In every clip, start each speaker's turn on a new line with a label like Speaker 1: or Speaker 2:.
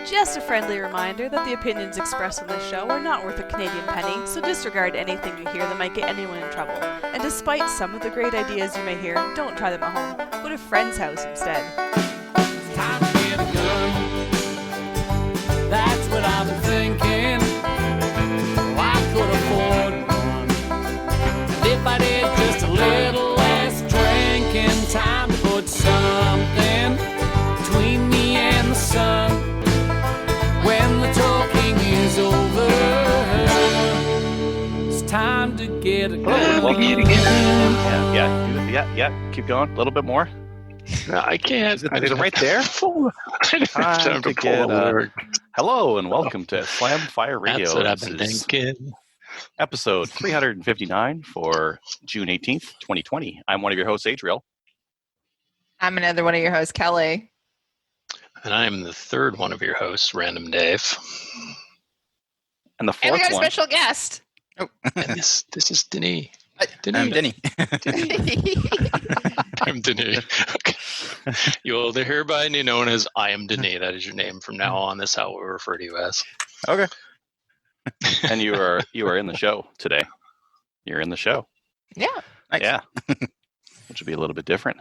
Speaker 1: Just a friendly reminder that the opinions expressed on this show are not worth a Canadian penny, so disregard anything you hear that might get anyone in trouble. And despite some of the great ideas you may hear, don't try them at home. Go to a friend's house instead.
Speaker 2: It's time to get a gun. That's what I've been thinking. Well, I could afford one. And if I did just a little less drinking, time to put something between me and the sun. When the talking is over, it's time to get a gun.
Speaker 3: Hello, welcome to again. Yeah. Keep going. A little bit more.
Speaker 4: No, I can't.
Speaker 3: Is it right there?
Speaker 4: I didn't have time to pull the lyric.
Speaker 3: Hello and welcome to Slam Fire Radio.
Speaker 4: That's what I've been
Speaker 3: This is
Speaker 4: thinking.
Speaker 3: episode 359 for June 18th, 2020. I'm one of your hosts, Adriel.
Speaker 5: I'm another one of your hosts, Kelly.
Speaker 4: And I'm the third one of your hosts, Random Dave.
Speaker 3: And the
Speaker 5: And we
Speaker 3: fourth
Speaker 5: got a
Speaker 3: one.
Speaker 5: special guest.
Speaker 4: And this is Denis.
Speaker 3: I'm Denny.
Speaker 4: I'm Denis. Okay. You will hereby be known as I am Denis. That is your name from now on. That's how we'll refer to you as.
Speaker 3: Okay. And you are in the show today. You're in the show.
Speaker 5: Yeah.
Speaker 1: Nice.
Speaker 3: Yeah. Which would be a little bit different.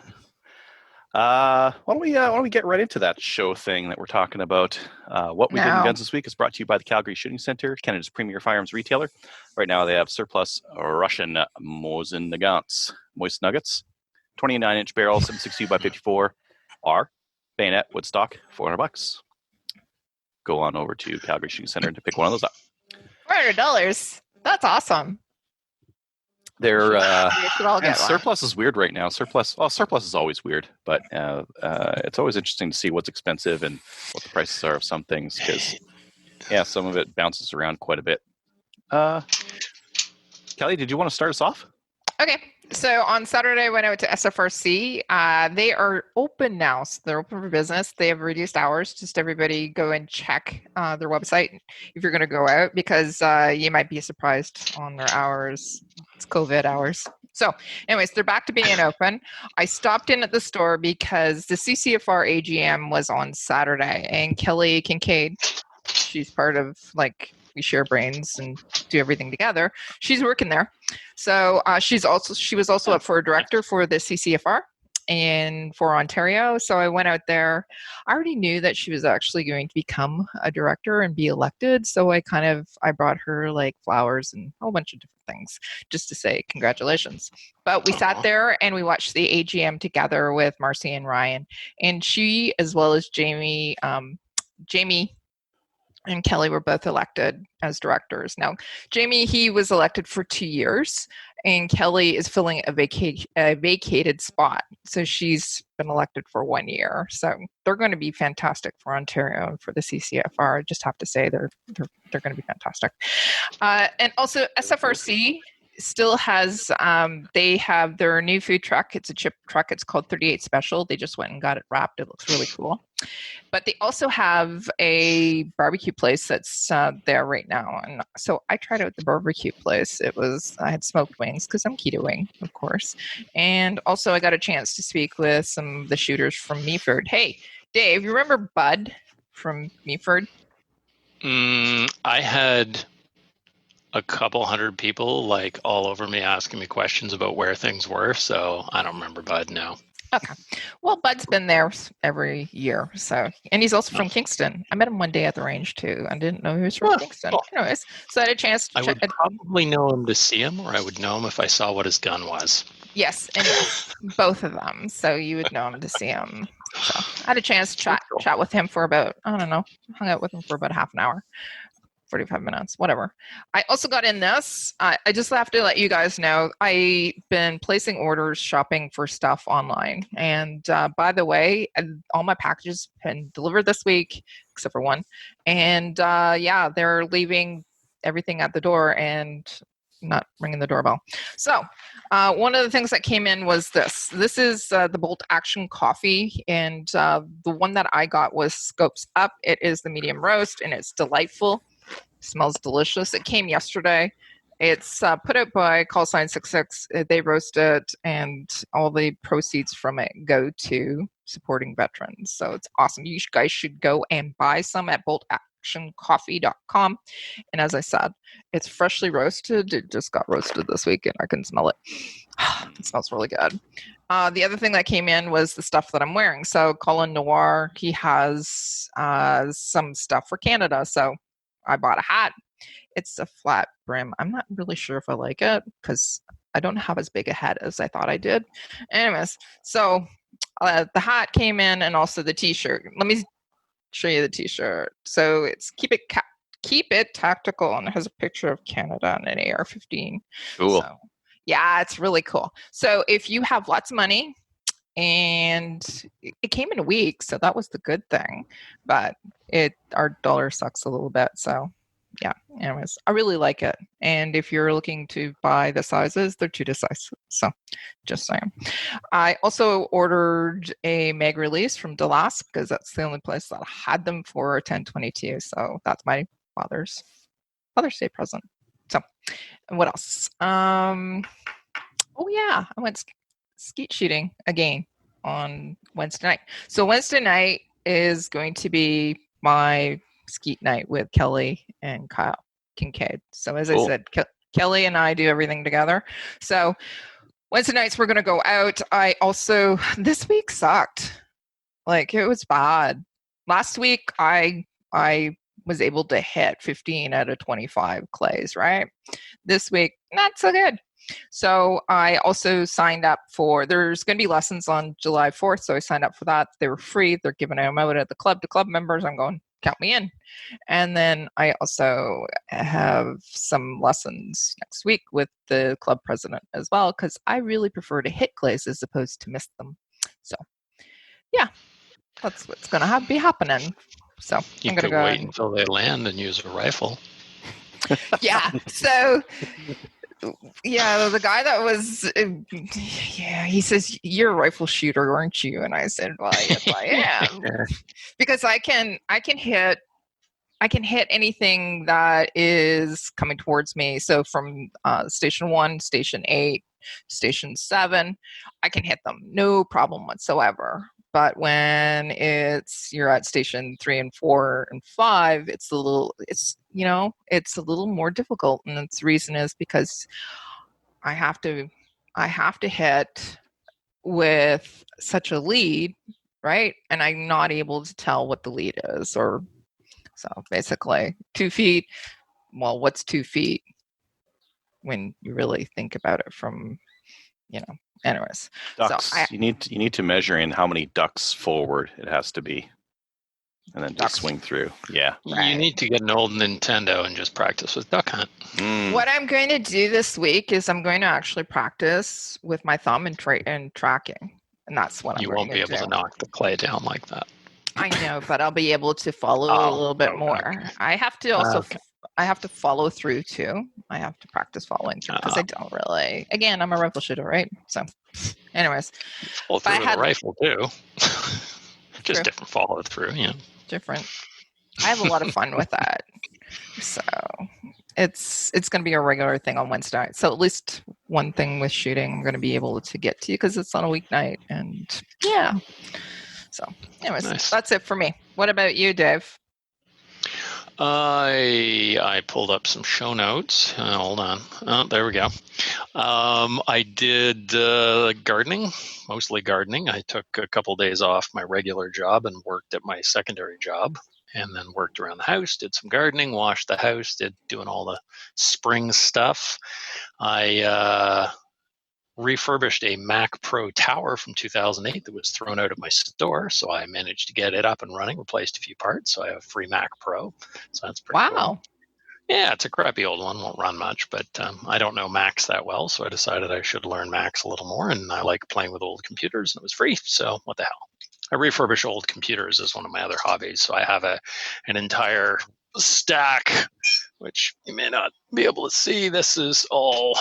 Speaker 3: Why don't we get right into that show thing that we're talking about? What we did in
Speaker 5: No.
Speaker 3: guns this week is brought to you by the Calgary Shooting Center, Canada's premier firearms retailer. Right now, they have surplus Russian Mosin Nagants, moist nuggets, 29-inch barrels, 7.62 by 54 R, bayonet, woodstock, $400. Go on over to Calgary Shooting Center to pick one of those up.
Speaker 5: $400. That's awesome.
Speaker 3: They're
Speaker 5: We should all
Speaker 3: and
Speaker 5: get one.
Speaker 3: surplus is weird right now. Surplus is always weird, but it's always interesting to see what's expensive and what the prices are of some things because, some of it bounces around quite a bit. Kelly, did you want to start us off?
Speaker 5: Okay. So on Saturday, when I went to SFRC, they are open now. So they're open for business. They have reduced hours. Just everybody go and check their website if you're going to go out because you might be surprised on their hours. It's COVID hours. So anyways, they're back to being open. I stopped in at the store because the CCFR AGM was on Saturday and Kelly Kincaid, she's part of we share brains and do everything together. She's working there. So she was also up for a director for the CCFR and for Ontario. So I went out there. I already knew that she was actually going to become a director and be elected. So I brought her flowers and a whole bunch of different things just to say congratulations. But we sat there and we watched the AGM together with Marcy and Ryan. And she, as well as Jamie and Kelly were both elected as directors. Now, Jamie, he was elected for 2 years, and Kelly is filling a vacated spot. So she's been elected for 1 year. So they're going to be fantastic for Ontario and for the CCFR. I just have to say they're going to be fantastic. And also SFRC still has they have their new food truck. It's a chip truck. It's called 38 Special. They just went and got it wrapped. It looks really cool. But they also have a barbecue place that's there right now. And so I tried out the barbecue place. I had smoked wings because I'm ketoing, of course. And also I got a chance to speak with some of the shooters from Meaford. Hey, Dave, you remember Bud from Meaford?
Speaker 4: I had a couple hundred people all over me asking me questions about where things were, so I don't remember Bud now.
Speaker 5: Okay. Well, Bud's been there every year, and he's also from Kingston. I met him one day at the range too. I didn't know he was from Kingston. Anyways, so I had a chance to
Speaker 4: I would probably know him to see him, or I would know him if I saw what his gun was.
Speaker 5: Yes, and yes, both of them. So you would know him to see him. So I had a chance to chat with him for about, hung out with him for about half an hour. 45 minutes, whatever. I also got in this. I just have to let you guys know, I've been placing orders, shopping for stuff online. And by the way, all my packages have been delivered this week, except for one. And they're leaving everything at the door and not ringing the doorbell. So one of the things that came in was this. This is the Bolt Action Coffee. And the one that I got was Scopes Up. It is the medium roast and it's delightful. Smells delicious. It came yesterday It's put out by Call Sign 66. They roast it, and all the proceeds from it go to supporting veterans. So it's awesome. You guys should go and buy some at boltactioncoffee.com. And as I said, it's freshly roasted. It just got roasted this week, and I can smell it. It smells really good. The other thing that came in was the stuff that I'm wearing. So Colin Noir, he has some stuff for Canada. So I bought a hat. It's a flat brim. I'm not really sure if I like it because I don't have as big a head as I thought I did. Anyways, so the hat came in and also the t-shirt. Let me show you the t-shirt. So it's keep it tactical, and it has a picture of Canada and an AR-15.
Speaker 3: Cool.
Speaker 5: So, yeah, it's really cool. So if you have lots of money, and it came in a week, so that was the good thing. But our dollar sucks a little bit, so yeah. Anyways, I really like it. And if you're looking to buy the sizes, they're 2 to size. So just saying. I also ordered a mag release from Delasp because that's the only place that had them for 1022. So that's my Father's Day present. So, and what else? Oh yeah, I went skeet shooting again on Wednesday night. So Wednesday night is going to be my skeet night with Kelly and Kyle Kincaid. So as
Speaker 3: Cool.
Speaker 5: I said, Kelly and I do everything together. So Wednesday nights we're going to go out. I also, this week sucked. Like, it was bad. Last week I was able to hit 15 out of 25 clays, right? This week, not so good. So I also signed up there's going to be lessons on July 4th. So I signed up for that. They were free. They're giving them out at the club to club members. I'm going, count me in. And then I also have some lessons next week with the club president as well, because I really prefer to hit clays as opposed to miss them. So yeah, that's what's going to be happening. So
Speaker 4: You
Speaker 5: I'm going to
Speaker 4: could
Speaker 5: go.
Speaker 4: wait until they land and use a rifle.
Speaker 5: Yeah. So yeah, the guy that was, he says, "You're a rifle shooter, aren't you?" And I said, "Well, yes, I am," because I can hit anything that is coming towards me. So from station 1, station 8, station 7, I can hit them, no problem whatsoever. But when you're at station 3 and 4 and 5, it's a little more difficult. And the reason is because I have to hit with such a lead, right? And I'm not able to tell what the lead is, so basically 2 feet. Well, what's 2 feet when you really think about it from, anyways.
Speaker 3: Ducks.
Speaker 5: So
Speaker 3: you need to measure in how many ducks forward it has to be, and then just swing through. Yeah.
Speaker 5: Right.
Speaker 4: You need to get an old Nintendo and just practice with Duck Hunt.
Speaker 5: What I'm going to do this week is I'm going to actually practice with my thumb and tracking, and that's what I'm
Speaker 4: You
Speaker 5: going
Speaker 4: won't be
Speaker 5: to
Speaker 4: able
Speaker 5: do.
Speaker 4: to knock the clay down like that.
Speaker 5: I know, but I'll be able to follow a little bit more.
Speaker 4: Okay.
Speaker 5: I have to also
Speaker 4: Okay.
Speaker 5: I have to follow through too. I have to practice following through because I don't really. Again, I'm a rifle shooter, right? So, anyways,
Speaker 4: Follow through
Speaker 5: I
Speaker 4: with
Speaker 5: had-
Speaker 4: a rifle too.
Speaker 5: True.
Speaker 4: Just different follow through, yeah.
Speaker 5: different. I have a lot of fun with that. So it's going to be a regular thing on Wednesday night. So at least one thing with shooting I'm going to be able to get to because it's on a weeknight, and yeah. So, anyways,
Speaker 4: Nice.
Speaker 5: That's it for me. What about you, Dave?
Speaker 4: I pulled up some show notes. Hold on. Oh, there we go. I did gardening, mostly gardening. I took a couple days off my regular job and worked at my secondary job, and then worked around the house, did some gardening, washed the house, doing all the spring stuff. I refurbished a Mac Pro tower from 2008 that was thrown out of my store, so I managed to get it up and running, replaced a few parts, so I have a free Mac Pro, so that's pretty cool.
Speaker 5: Wow.
Speaker 4: Yeah, it's a crappy old one, won't run much, but I don't know Macs that well, so I decided I should learn Macs a little more, and I like playing with old computers, and it was free, so what the hell. I refurbish old computers as one of my other hobbies, so I have an entire stack, which you may not be able to see. This is all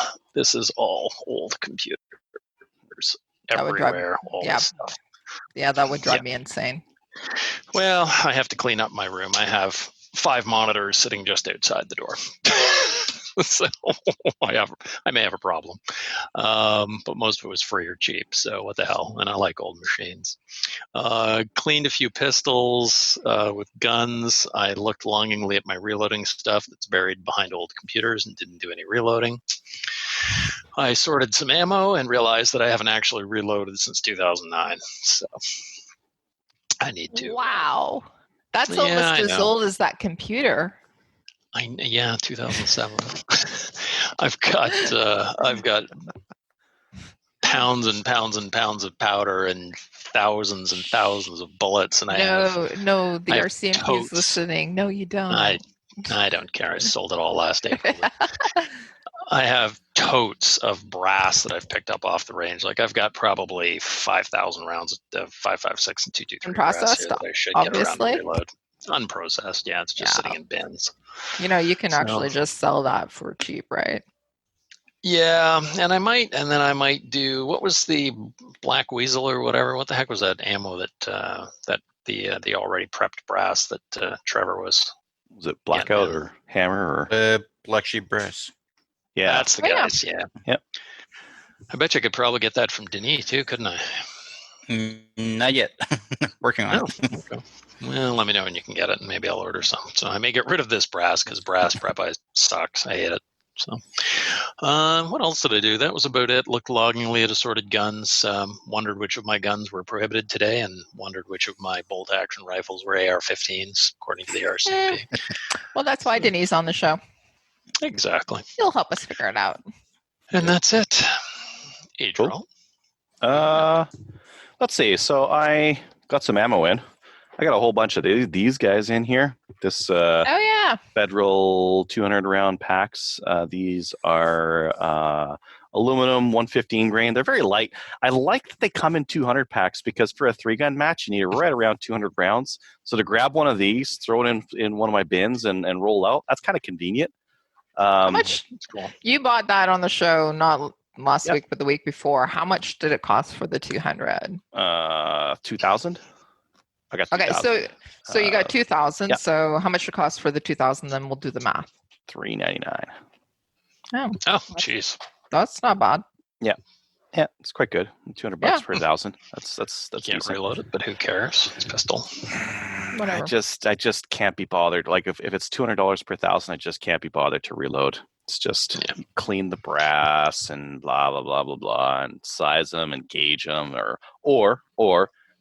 Speaker 4: old computers
Speaker 5: That would drive-
Speaker 4: everywhere. All
Speaker 5: yeah.
Speaker 4: this stuff.
Speaker 5: Yeah, that would drive
Speaker 4: Yeah.
Speaker 5: me insane.
Speaker 4: Well, I have to clean up my room. I have 5 monitors sitting just outside the door. So I may have a problem. But most of it was free or cheap. So what the hell? And I like old machines. Cleaned a few pistols with guns. I looked longingly at my reloading stuff that's buried behind old computers and didn't do any reloading. I sorted some ammo and realized that I haven't actually reloaded since 2009. So I need to.
Speaker 5: Wow. That's
Speaker 4: Yeah,
Speaker 5: almost
Speaker 4: I
Speaker 5: as
Speaker 4: know.
Speaker 5: old as that computer.
Speaker 4: 2007. I've got pounds and pounds and pounds of powder and thousands of bullets, and I have
Speaker 5: No, the
Speaker 4: I have
Speaker 5: RCMP is
Speaker 4: totes.
Speaker 5: listening. No, you don't.
Speaker 4: I don't care. I sold it all last April. I have totes of brass that I've picked up off the range. Like I've got probably 5,000 rounds of 5.56 and 223 brass here
Speaker 5: Unprocessed,
Speaker 4: that I should get around
Speaker 5: obviously.
Speaker 4: to reload. Unprocessed, yeah, it's just sitting in bins.
Speaker 5: You can
Speaker 4: So-
Speaker 5: actually just sell that for cheap, right?
Speaker 4: Yeah, and I might do, what was the Black Weasel or whatever? What the heck was that ammo that the already prepped brass that Trevor was?
Speaker 3: Was it Blackout
Speaker 4: man.
Speaker 3: or Hammer or?
Speaker 6: Black Sheep Brass.
Speaker 3: Yeah.
Speaker 4: That's the
Speaker 5: Oh, yeah.
Speaker 4: guys. Yeah.
Speaker 3: Yep.
Speaker 4: I bet you could probably get that from Denis too, couldn't I?
Speaker 6: Not yet. Working on
Speaker 4: No.
Speaker 6: it.
Speaker 4: Okay. Well, let me know when you can get it, and maybe I'll order some. So I may get rid of this brass because brass prep sucks. I hate it. So, what else did I do? That was about it. Looked longingly at assorted guns. Wondered which of my guns were prohibited today, and wondered which of my bolt-action rifles were AR-15s, according to the RCMP.
Speaker 5: Well, that's why Denise on the show.
Speaker 4: Exactly.
Speaker 5: He'll help us figure it out.
Speaker 4: And that's it. Adriel.
Speaker 3: Let's see. So I got some ammo in. I got a whole bunch of these guys in here. This
Speaker 5: Oh yeah.
Speaker 3: Federal 200 round packs. These are aluminum 115 grain. They're very light. I like that they come in 200 packs because for a 3-gun match, you need right around 200 rounds. So to grab one of these, throw it in one of my bins and roll out, that's kind of convenient.
Speaker 5: How much
Speaker 4: That's cool.
Speaker 5: you bought that on the show? Not last
Speaker 3: Yep.
Speaker 5: week, but the week before. How much did it cost for the 200?
Speaker 3: 2,000. I got 2,000.
Speaker 5: Okay, so you got 2,000.
Speaker 3: yeah.
Speaker 5: So how much it cost for the 2,000? Then we'll do the math.
Speaker 3: $3.99.
Speaker 4: Oh, jeez.
Speaker 5: That's not bad.
Speaker 3: Yeah, it's quite good. $200
Speaker 5: Yeah.
Speaker 3: per 1,000. That's
Speaker 4: You can't
Speaker 3: decent.
Speaker 4: reload it, but who cares? It's pistol.
Speaker 5: Whatever.
Speaker 3: I just can't be bothered. Like if it's $200 per 1,000, I just can't be bothered to reload. It's just clean the brass and blah blah blah blah blah, and size them and gauge them, or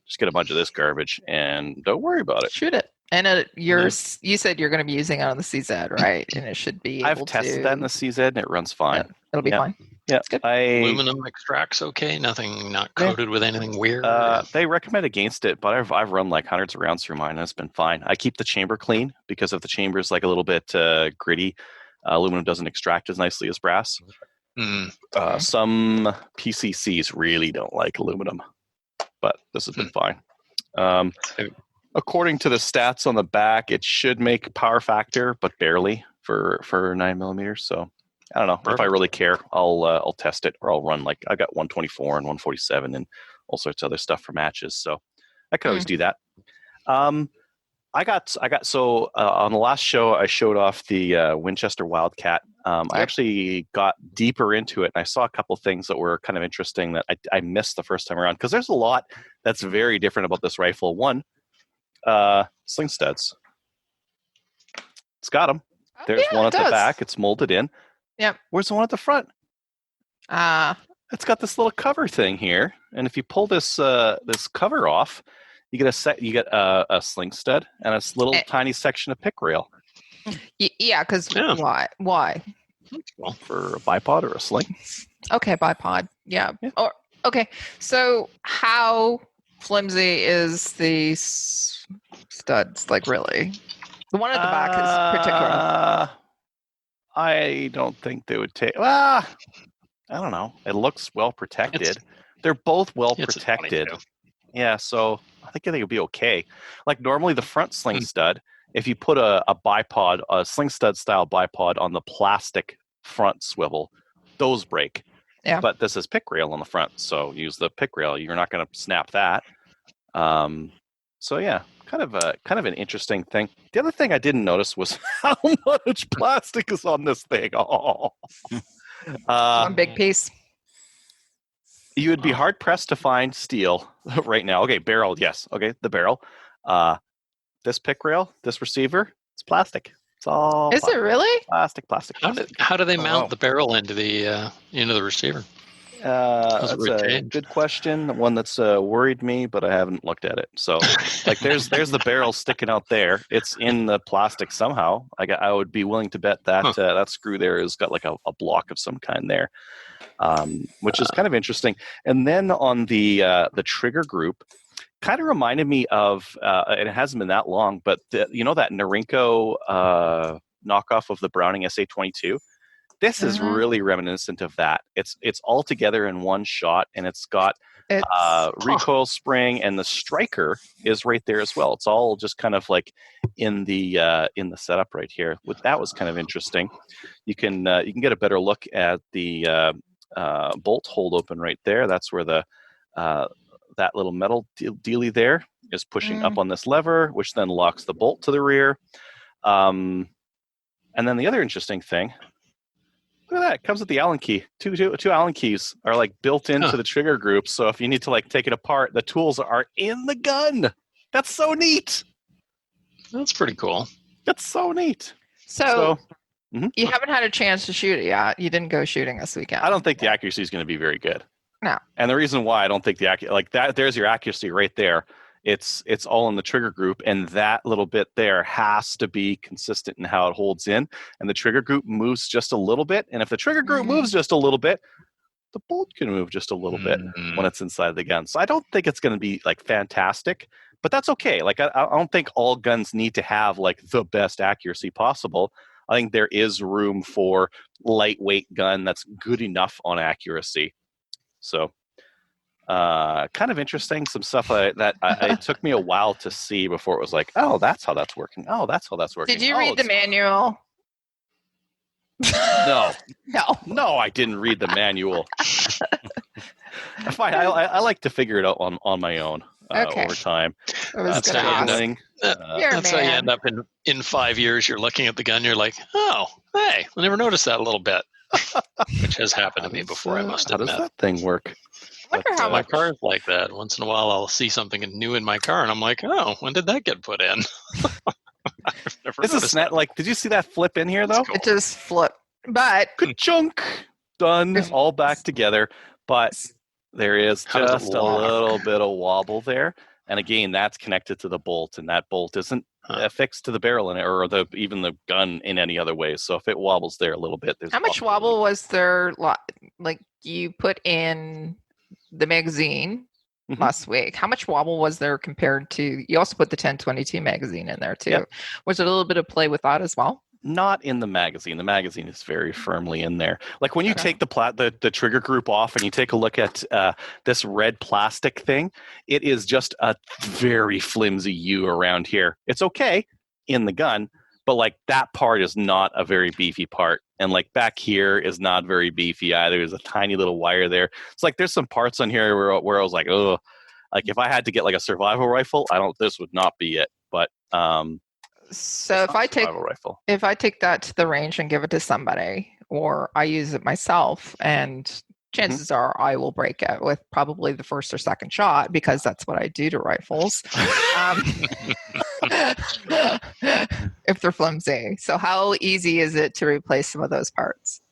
Speaker 3: just get a bunch of this garbage and don't worry about it.
Speaker 5: Shoot it. And you said you're going to be using it on the CZ, right? And it should be.
Speaker 3: I've
Speaker 5: able
Speaker 3: tested
Speaker 5: to,
Speaker 3: that in the CZ and it runs fine.
Speaker 5: It'll be
Speaker 3: Yeah.
Speaker 5: fine.
Speaker 3: Yeah,
Speaker 5: good.
Speaker 4: Aluminum extracts okay? Nothing not coated with anything weird?
Speaker 3: They recommend against it, but I've run like hundreds of rounds through mine and it's been fine. I keep the chamber clean because if the chamber is like a little bit gritty, aluminum doesn't extract as nicely as brass. Some PCCs really don't like aluminum, but this has been fine. According to the stats on the back, it should make power factor, but barely for 9mm. So I don't know. If I really care, I'll test it, or I'll run like I got 124 and 147 and all sorts of other stuff for matches. So I could always do that. I got so on the last show I showed off the Winchester Wildcat. I actually got deeper into it and I saw a couple things that were kind of interesting that I missed the first time around because there's a lot that's very different about this rifle. One, sling studs. It's got them. There's one at the back. It's molded in.
Speaker 5: Yep.
Speaker 3: Where's the one at the front? It's got this little cover thing here, and if you pull this this cover off, you get a sling stud and a little tiny section of pick rail.
Speaker 5: Yeah, because why?
Speaker 4: Well,
Speaker 3: for a bipod or a sling.
Speaker 5: Okay, bipod. Yeah. Or okay. So how flimsy is the studs? Like really? The one at the back is particular.
Speaker 3: I don't think they would take. I don't know. It looks well protected. They're both well protected. Yeah, so I think it would be okay. Like normally the front sling stud, if you put a bipod, a sling stud style bipod on the plastic front swivel, those break.
Speaker 5: Yeah.
Speaker 3: But this is pick rail on the front, so use the pick rail. You're not going to snap that. So yeah, kind of an interesting thing. The other thing I didn't notice was how much plastic is on this thing. Oh,
Speaker 5: One big piece.
Speaker 3: you would be hard pressed to find steel right now. Okay, barrel, yes. Okay, the barrel. This pick rail, this receiver, it's plastic. It's all
Speaker 5: Is it really?
Speaker 3: plastic.
Speaker 4: How do they mount
Speaker 6: wow.
Speaker 4: the barrel into the receiver?
Speaker 3: That's
Speaker 4: it
Speaker 3: a
Speaker 4: rotate?
Speaker 3: good question. One that's worried me, but I haven't looked at it. So, like, there's the barrel sticking out there. It's in the plastic somehow. I would be willing to bet that that screw there has got like a block of some kind there, which is kind of interesting. And then on the trigger group, kind of reminded me of, and it hasn't been that long, but that Norinco knockoff of the Browning SA-22. This is really reminiscent of that. It's all together in one shot, and it's got recoil spring, and the striker is right there as well. It's all just kind of like in the setup right here. That was kind of interesting. You can get a better look at the bolt hold open right there. That's where the that little metal dealy there is pushing up on this lever, which then locks the bolt to the rear. And then the other interesting thing. Look at that. It comes with the Allen key. Two Allen keys are like built into the trigger group. So if you need to like take it apart, the tools are in the gun. That's so neat.
Speaker 4: That's pretty cool.
Speaker 3: That's so neat.
Speaker 5: So you haven't had a chance to shoot it yet. You didn't go shooting this weekend.
Speaker 3: I don't think the accuracy is going to be very good.
Speaker 5: No.
Speaker 3: And the reason why I don't think there's your accuracy right there. It's all in the trigger group, and that little bit there has to be consistent in how it holds in. And the trigger group moves just a little bit, and if the trigger group moves just a little bit, the bolt can move just a little bit when it's inside the gun. So I don't think it's going to be like fantastic, but that's okay. Like I don't think all guns need to have like the best accuracy possible. I think there is room for lightweight gun that's good enough on accuracy. So. Kind of interesting. Some stuff that it took me a while to see before it was like, oh, that's how that's working. Oh, that's how that's working.
Speaker 5: Did you read the manual?
Speaker 3: No.
Speaker 5: No.
Speaker 3: I didn't read the manual. Fine. I like to figure it out on my own over time.
Speaker 4: That's how you end up in 5 years. You're looking at the gun. You're like, oh, hey, I never noticed that a little bit, which has happened to me before. I must admit.
Speaker 3: How does that thing work?
Speaker 5: I wonder how
Speaker 4: my car's like that. Once in a while, I'll see something new in my car, and I'm like, "Oh, when did that get put in?" I've never noticed that.
Speaker 3: Like, did you see that flip in here though?
Speaker 5: It just flipped, but
Speaker 3: ka-chunk, done, all back together. But there is just a little bit of wobble there, and again, that's connected to the bolt, and that bolt isn't affixed to the barrel in it, or even the gun in any other way. So if it wobbles there a little bit, there's
Speaker 5: how much wobble was there? Like you put in the magazine last week. How much wobble was there compared to? You also put the 1022 magazine in there too. Yep. Was there a little bit of play with that as well?
Speaker 3: Not in the magazine. The magazine is very firmly in there. Like when you take the trigger group off and you take a look at this red plastic thing, it is just a very flimsy U around here. It's okay in the gun, but like that part is not a very beefy part. And like back here is not very beefy either. There's a tiny little wire there. It's like there's some parts on here where I was like, oh, like if I had to get like a survival rifle, this would not be it. But
Speaker 5: so if I take that to the range and give it to somebody, or I use it myself, and chances are I will break it with probably the first or second shot because that's what I do to rifles. If they're flimsy. So how easy is it to replace some of those parts?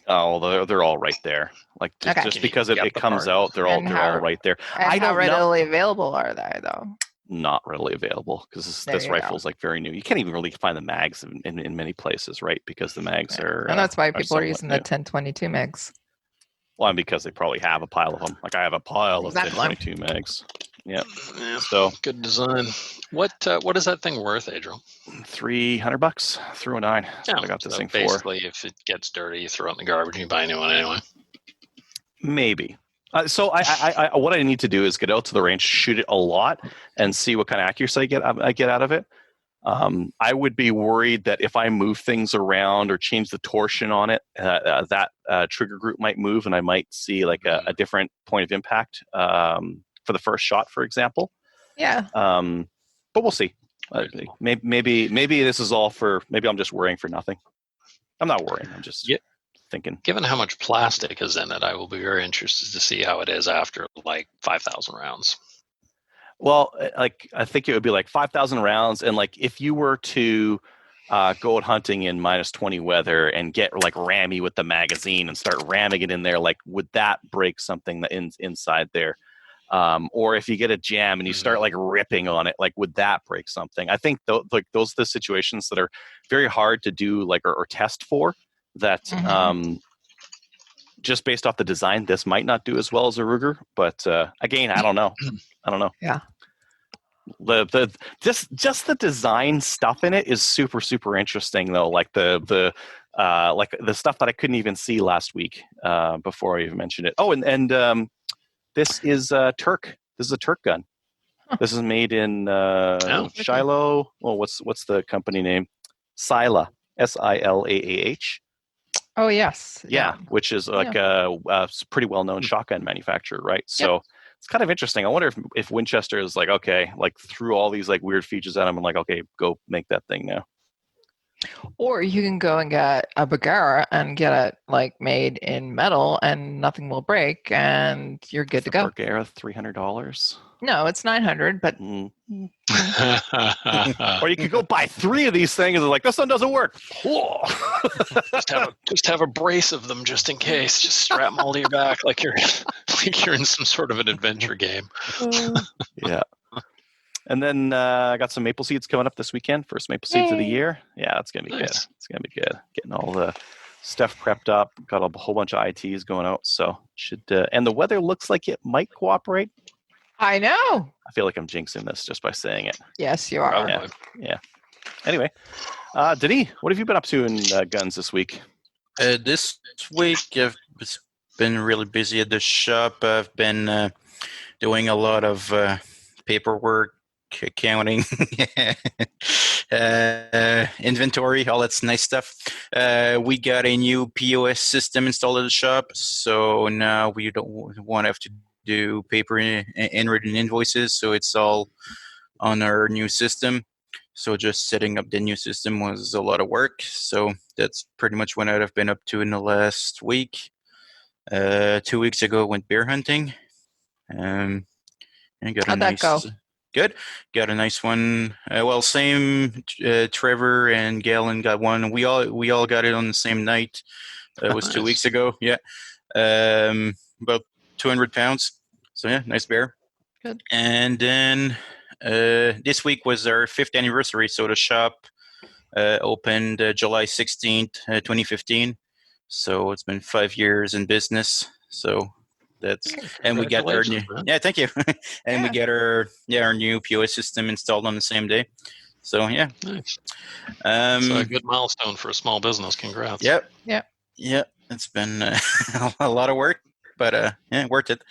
Speaker 3: Oh, they're all right there. Like just because it comes out, they're all right there.
Speaker 5: And how readily available are they though?
Speaker 3: Not readily available because this rifle is like very new. You can't even really find the mags in many places, right? Because the mags are.
Speaker 5: And that's why people are using the 1022 mags.
Speaker 3: Well, and because they probably have a pile of them. Like I have a pile of 1022 mags. Yeah. So
Speaker 4: good design. What is that thing worth, Adriel?
Speaker 3: $300, $309. That's what I got this thing for.
Speaker 4: Basically, if it gets dirty, you throw it in the garbage and you buy a new one anyway.
Speaker 3: Maybe. So I what I need to do is get out to the range, shoot it a lot, and see what kind of accuracy I get out of it. I would be worried that if I move things around or change the torsion on it, that trigger group might move, and I might see like a different point of impact for the first shot, for example.
Speaker 5: Yeah.
Speaker 3: but we'll see. Maybe this is all for. Maybe I'm just worrying for nothing. I'm not worrying. I'm just thinking.
Speaker 4: Given how much plastic is in it, I will be very interested to see how it is after like 5,000 rounds.
Speaker 3: Well, like I think it would be like 5,000 rounds, and like if you were to go out hunting in -20 weather and get like rammy with the magazine and start ramming it in there, like would that break something that inside there? Or if you get a jam and you start like ripping on it, like would that break something? I think like those are the situations that are very hard to do like or test for. That just based off the design, this might not do as well as a Ruger. But again, I don't know.
Speaker 5: Yeah.
Speaker 3: Just the design stuff in it is super super interesting though. Like the stuff that I couldn't even see last week before I even mentioned it. Oh, and this is Turk. This is a Turk gun.
Speaker 5: Huh.
Speaker 3: This is made in
Speaker 4: okay.
Speaker 3: Shiloh. Well, what's the company name? Sila, Silaah.
Speaker 5: Oh yes.
Speaker 3: Yeah, which is like a pretty well-known shotgun manufacturer, right? So it's kind of interesting. I wonder if Winchester is like, okay, like threw all these like weird features at them and like, okay, go make that thing now.
Speaker 5: Or you can go and get a Bergara and get it like made in metal, and nothing will break, and you're good to go.
Speaker 3: Bergara, $300.
Speaker 5: No, it's 900, but
Speaker 3: Or you could go buy 3 of these things and like this one doesn't work.
Speaker 4: just have a brace of them just in case. Just strap them all to your back like you're in some sort of an adventure game.
Speaker 3: Yeah. And then I got some maple seeds coming up this weekend. First maple seeds of the year. Yeah, it's gonna be good. It's gonna be good. Getting all the stuff prepped up. Got a whole bunch of ITs going out. So should and the weather looks like it might cooperate.
Speaker 5: I know.
Speaker 3: I feel like I'm jinxing this just by saying it.
Speaker 5: Yes, you are.
Speaker 3: Yeah. Anyway, Denis, what have you been up to in guns this week?
Speaker 6: This week I've been really busy at the shop. I've been doing a lot of paperwork, accounting, inventory, all that nice stuff. We got a new POS system installed at the shop, so now we don't want to have to do paper handwritten invoices, so it's all on our new system. So just setting up the new system was a lot of work. So that's pretty much what I've been up to in the last week. 2 weeks ago, I went bear hunting. And got
Speaker 5: How'd that go?
Speaker 6: Good. Got a nice one. Well, same. Trevor and Galen got one. We all got it on the same night. It was 2 weeks ago. Yeah. About 200 pounds. So yeah, nice bear.
Speaker 5: Good.
Speaker 6: And then this week was our 5th anniversary. So the shop opened July 16th, 2015. So it's been 5 years in business. So that's, and we got our new, thank you. And we get our new POS system installed on the same day. So yeah.
Speaker 4: Nice. It's a good milestone for a small business. Congrats.
Speaker 6: Yep.
Speaker 5: Yeah.
Speaker 6: It's been a lot of work, but worth it.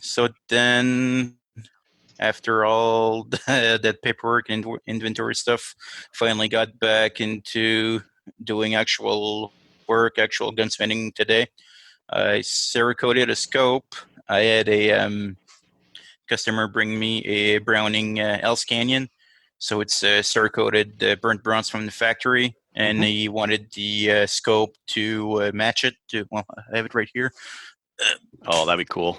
Speaker 6: So then after all that paperwork and inventory stuff, finally got back into doing actual work, actual gunsmithing today. I Cerakoted a scope. I had a customer bring me a Browning Else Canyon. So it's Cerakoted burnt bronze from the factory, and he wanted the scope to match it. Well, I have it right here.
Speaker 3: Oh, that'd be cool.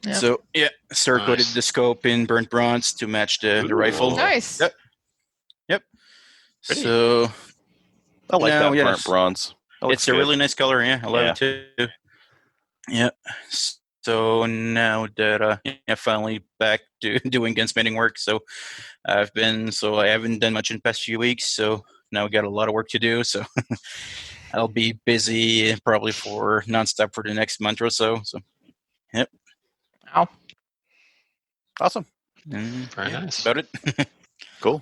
Speaker 5: Yeah.
Speaker 6: So yeah, Cerakoted the scope in burnt bronze to match the rifle.
Speaker 5: Nice.
Speaker 6: Yep.
Speaker 3: Pretty.
Speaker 6: So
Speaker 3: I like that
Speaker 6: yeah,
Speaker 3: burnt bronze.
Speaker 6: It's a really nice color. Yeah, I love it too. Yeah. So now that finally back to doing gunsmithing work. So I haven't done much in the past few weeks. So now we got a lot of work to do. So I'll be busy probably for nonstop for the next month or so. So yep.
Speaker 5: Wow.
Speaker 3: Awesome.
Speaker 4: Very nice.
Speaker 6: About it.
Speaker 3: Cool.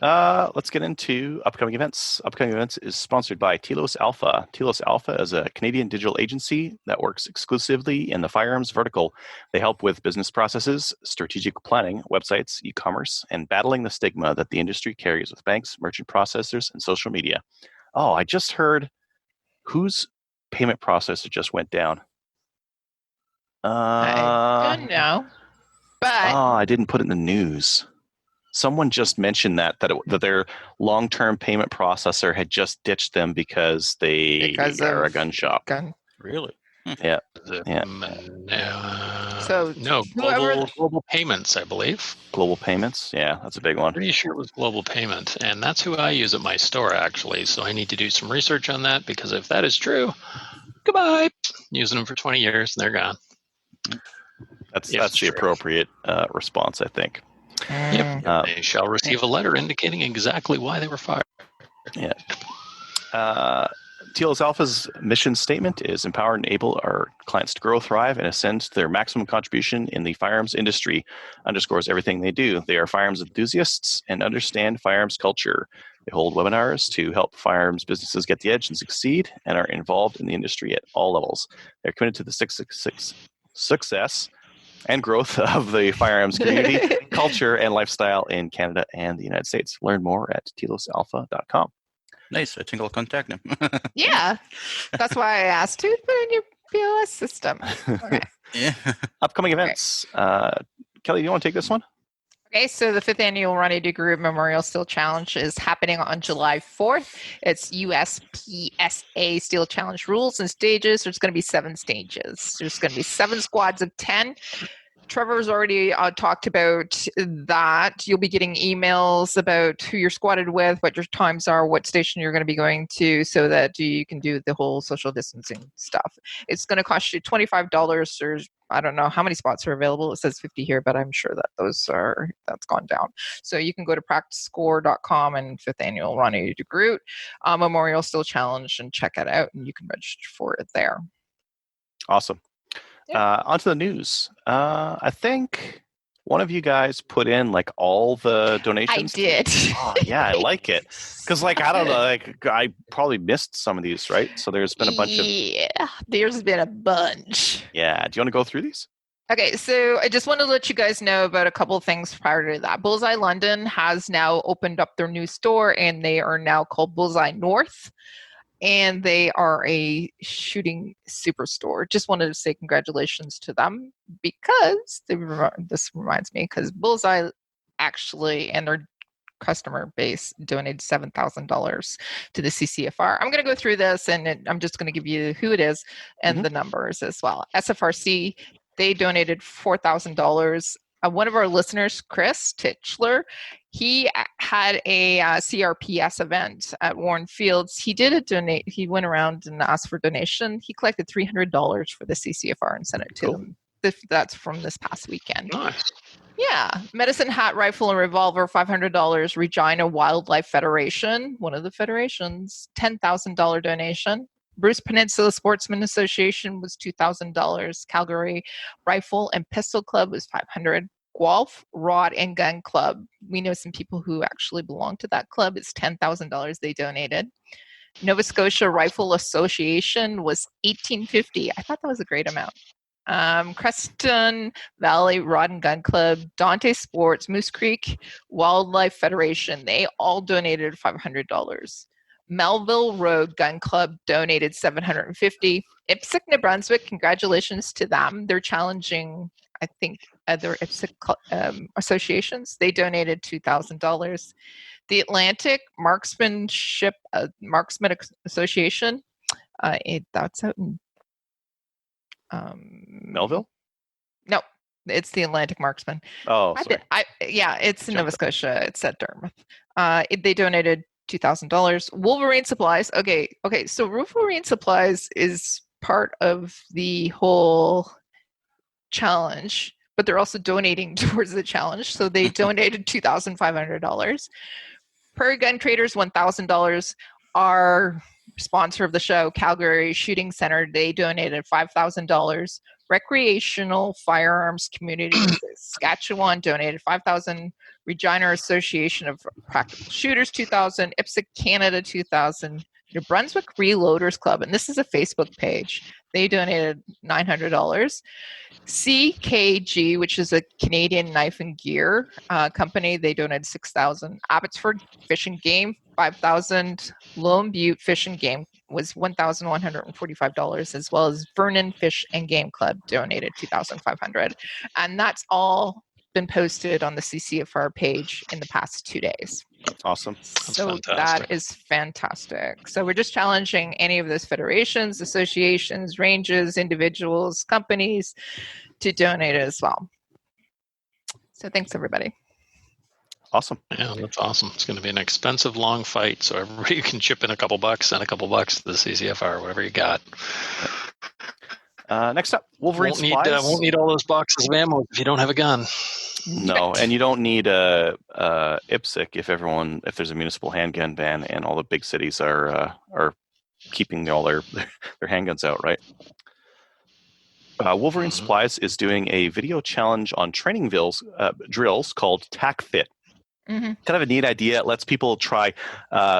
Speaker 3: Let's get into upcoming events. Upcoming events is sponsored by Telos Alpha. Telos Alpha is a Canadian digital agency that works exclusively in the firearms vertical. They help with business processes, strategic planning, websites, e-commerce, and battling the stigma that the industry carries with banks, merchant processors, and social media. Oh, I just heard whose payment processor just went down.
Speaker 5: I don't know, but
Speaker 3: I didn't put it in the news. someone just mentioned that their long-term payment processor had just ditched them because they are a gun shop.
Speaker 6: Really?
Speaker 3: Yeah. Yeah.
Speaker 5: So
Speaker 4: No,
Speaker 5: whoever
Speaker 4: global payments, I believe.
Speaker 3: Global payments. Yeah, that's a big one.
Speaker 4: Pretty sure it was Global Payment, and that's who I use at my store, actually. So I need to do some research on that, because if that is true, goodbye. Using them for 20 years, and they're gone.
Speaker 3: That's
Speaker 4: If it's
Speaker 3: the
Speaker 4: true.
Speaker 3: appropriate response, I think.
Speaker 4: Yep. They shall receive a letter indicating exactly why they were fired.
Speaker 3: Yeah. TLS Alpha's mission statement is empower and enable our clients to grow, thrive, and ascend to their maximum contribution in the firearms industry. Underscores everything they do. They are firearms enthusiasts and understand firearms culture. They hold webinars to help firearms businesses get the edge and succeed, and are involved in the industry at all levels. They're committed to the success and growth of the firearms community, culture, and lifestyle in Canada and the United States. Learn more at telosalpha.com.
Speaker 6: Nice. I think I'll contact them.
Speaker 5: Yeah, that's why I asked who to put in your POS system. Okay.
Speaker 6: Yeah.
Speaker 3: Upcoming events. Kelly, do you want to take this one?
Speaker 5: Okay, so the 5th annual Ronnie DeGroot Memorial Steel Challenge is happening on July 4th. It's USPSA Steel Challenge rules and stages. There's going to be 7 stages. There's going to be 7 squads of 10. Trevor's already talked about that. You'll be getting emails about who you're squatted with, what your times are, what station you're going to be going to, so that you can do the whole social distancing stuff. It's going to cost you $25. There's, I don't know how many spots are available. It says 50 here, but I'm sure that that's gone down. So you can go to practicescore.com and 5th annual Ronnie DeGroot Memorial Steel Challenge and check it out, and you can register for it there.
Speaker 3: Awesome. On to the news. I think one of you guys put in like all the donations.
Speaker 5: I did.
Speaker 3: Oh, yeah, I like it. Because I don't know, I probably missed some of these, right? So there's been a bunch of...
Speaker 5: Yeah, there's been a bunch.
Speaker 3: Yeah. Do you want to go through these?
Speaker 5: Okay, so I just want to let you guys know about a couple of things prior to that. Bullseye London has now opened up their new store, and they are now called Bullseye North. And they are a shooting superstore. Just wanted to say congratulations to them, because this reminds me, because Bullseye actually and their customer base donated $7,000 to the CCFR. I'm going to go through this, and I'm just going to give you who it is and the numbers as well. SFRC, they donated $4,000. One of our listeners, Chris Titchler, he had a CRPS event at Warren Fields. He did a donate. He went around and asked for donation. He collected $300 for the CCFR and sent it to them. That's from this past weekend.
Speaker 4: Nice.
Speaker 5: Yeah. Medicine Hat Rifle and Revolver, $500. Regina Wildlife Federation, one of the federations, $10,000 donation. Bruce Peninsula Sportsman Association was $2,000. Calgary Rifle and Pistol Club was $500. Guelph Rod and Gun Club, we know some people who actually belong to that club. It's $10,000 they donated. Nova Scotia Rifle Association was $1,850. I thought that was a great amount. Creston Valley Rod and Gun Club, Dante Sports, Moose Creek Wildlife Federation, they all donated $500. Melville Road Gun Club donated $750. IPSC New Brunswick, congratulations to them. They're challenging, I think, other IPSC associations. They donated $2,000. The Atlantic Marksman Association, that's out in
Speaker 3: Melville?
Speaker 5: No, it's the Atlantic Marksman.
Speaker 3: Oh, sorry.
Speaker 5: It's in Nova Scotia. It's at Dartmouth. They donated $2,000. Wolverine Supplies. Okay. So Wolverine Supplies is part of the whole challenge, but they're also donating towards the challenge. So they donated $2,500. Prairie Gun Traders, $1,000. Our sponsor of the show, Calgary Shooting Center, they donated $5,000. Recreational Firearms Community Saskatchewan donated $5,000. Regina Association of Practical Shooters, $2,000. IPSC Canada, $2,000. New Brunswick Reloaders Club, and this is a Facebook page, they donated $900. CKG, which is a Canadian knife and gear company, they donated $6,000. Abbotsford Fish and Game, $5,000. Lone Butte Fish and Game was $1,145, as well as Vernon Fish and Game Club donated $2,500. And that's all been posted on the CCFR page in the past 2 days.
Speaker 3: Awesome.
Speaker 5: So
Speaker 4: fantastic.
Speaker 5: that is fantastic. So we're just challenging any of those federations, associations, ranges, individuals, companies to donate as well. So thanks, everybody.
Speaker 3: Awesome.
Speaker 4: Yeah, that's awesome. It's going to be an expensive, long fight, so everybody can chip in a couple bucks and a couple bucks to the CCFR, whatever you got.
Speaker 3: Next up, Wolverine supplies.
Speaker 4: Won't need all those boxes of ammo if you don't have a gun.
Speaker 3: No, and you don't need a IPSC if there's a municipal handgun ban and all the big cities are keeping all their handguns out, right? Wolverine Supplies is doing a video challenge on training drills called TAC-FIT.
Speaker 5: Mm-hmm.
Speaker 3: Kind of a neat idea. It lets people try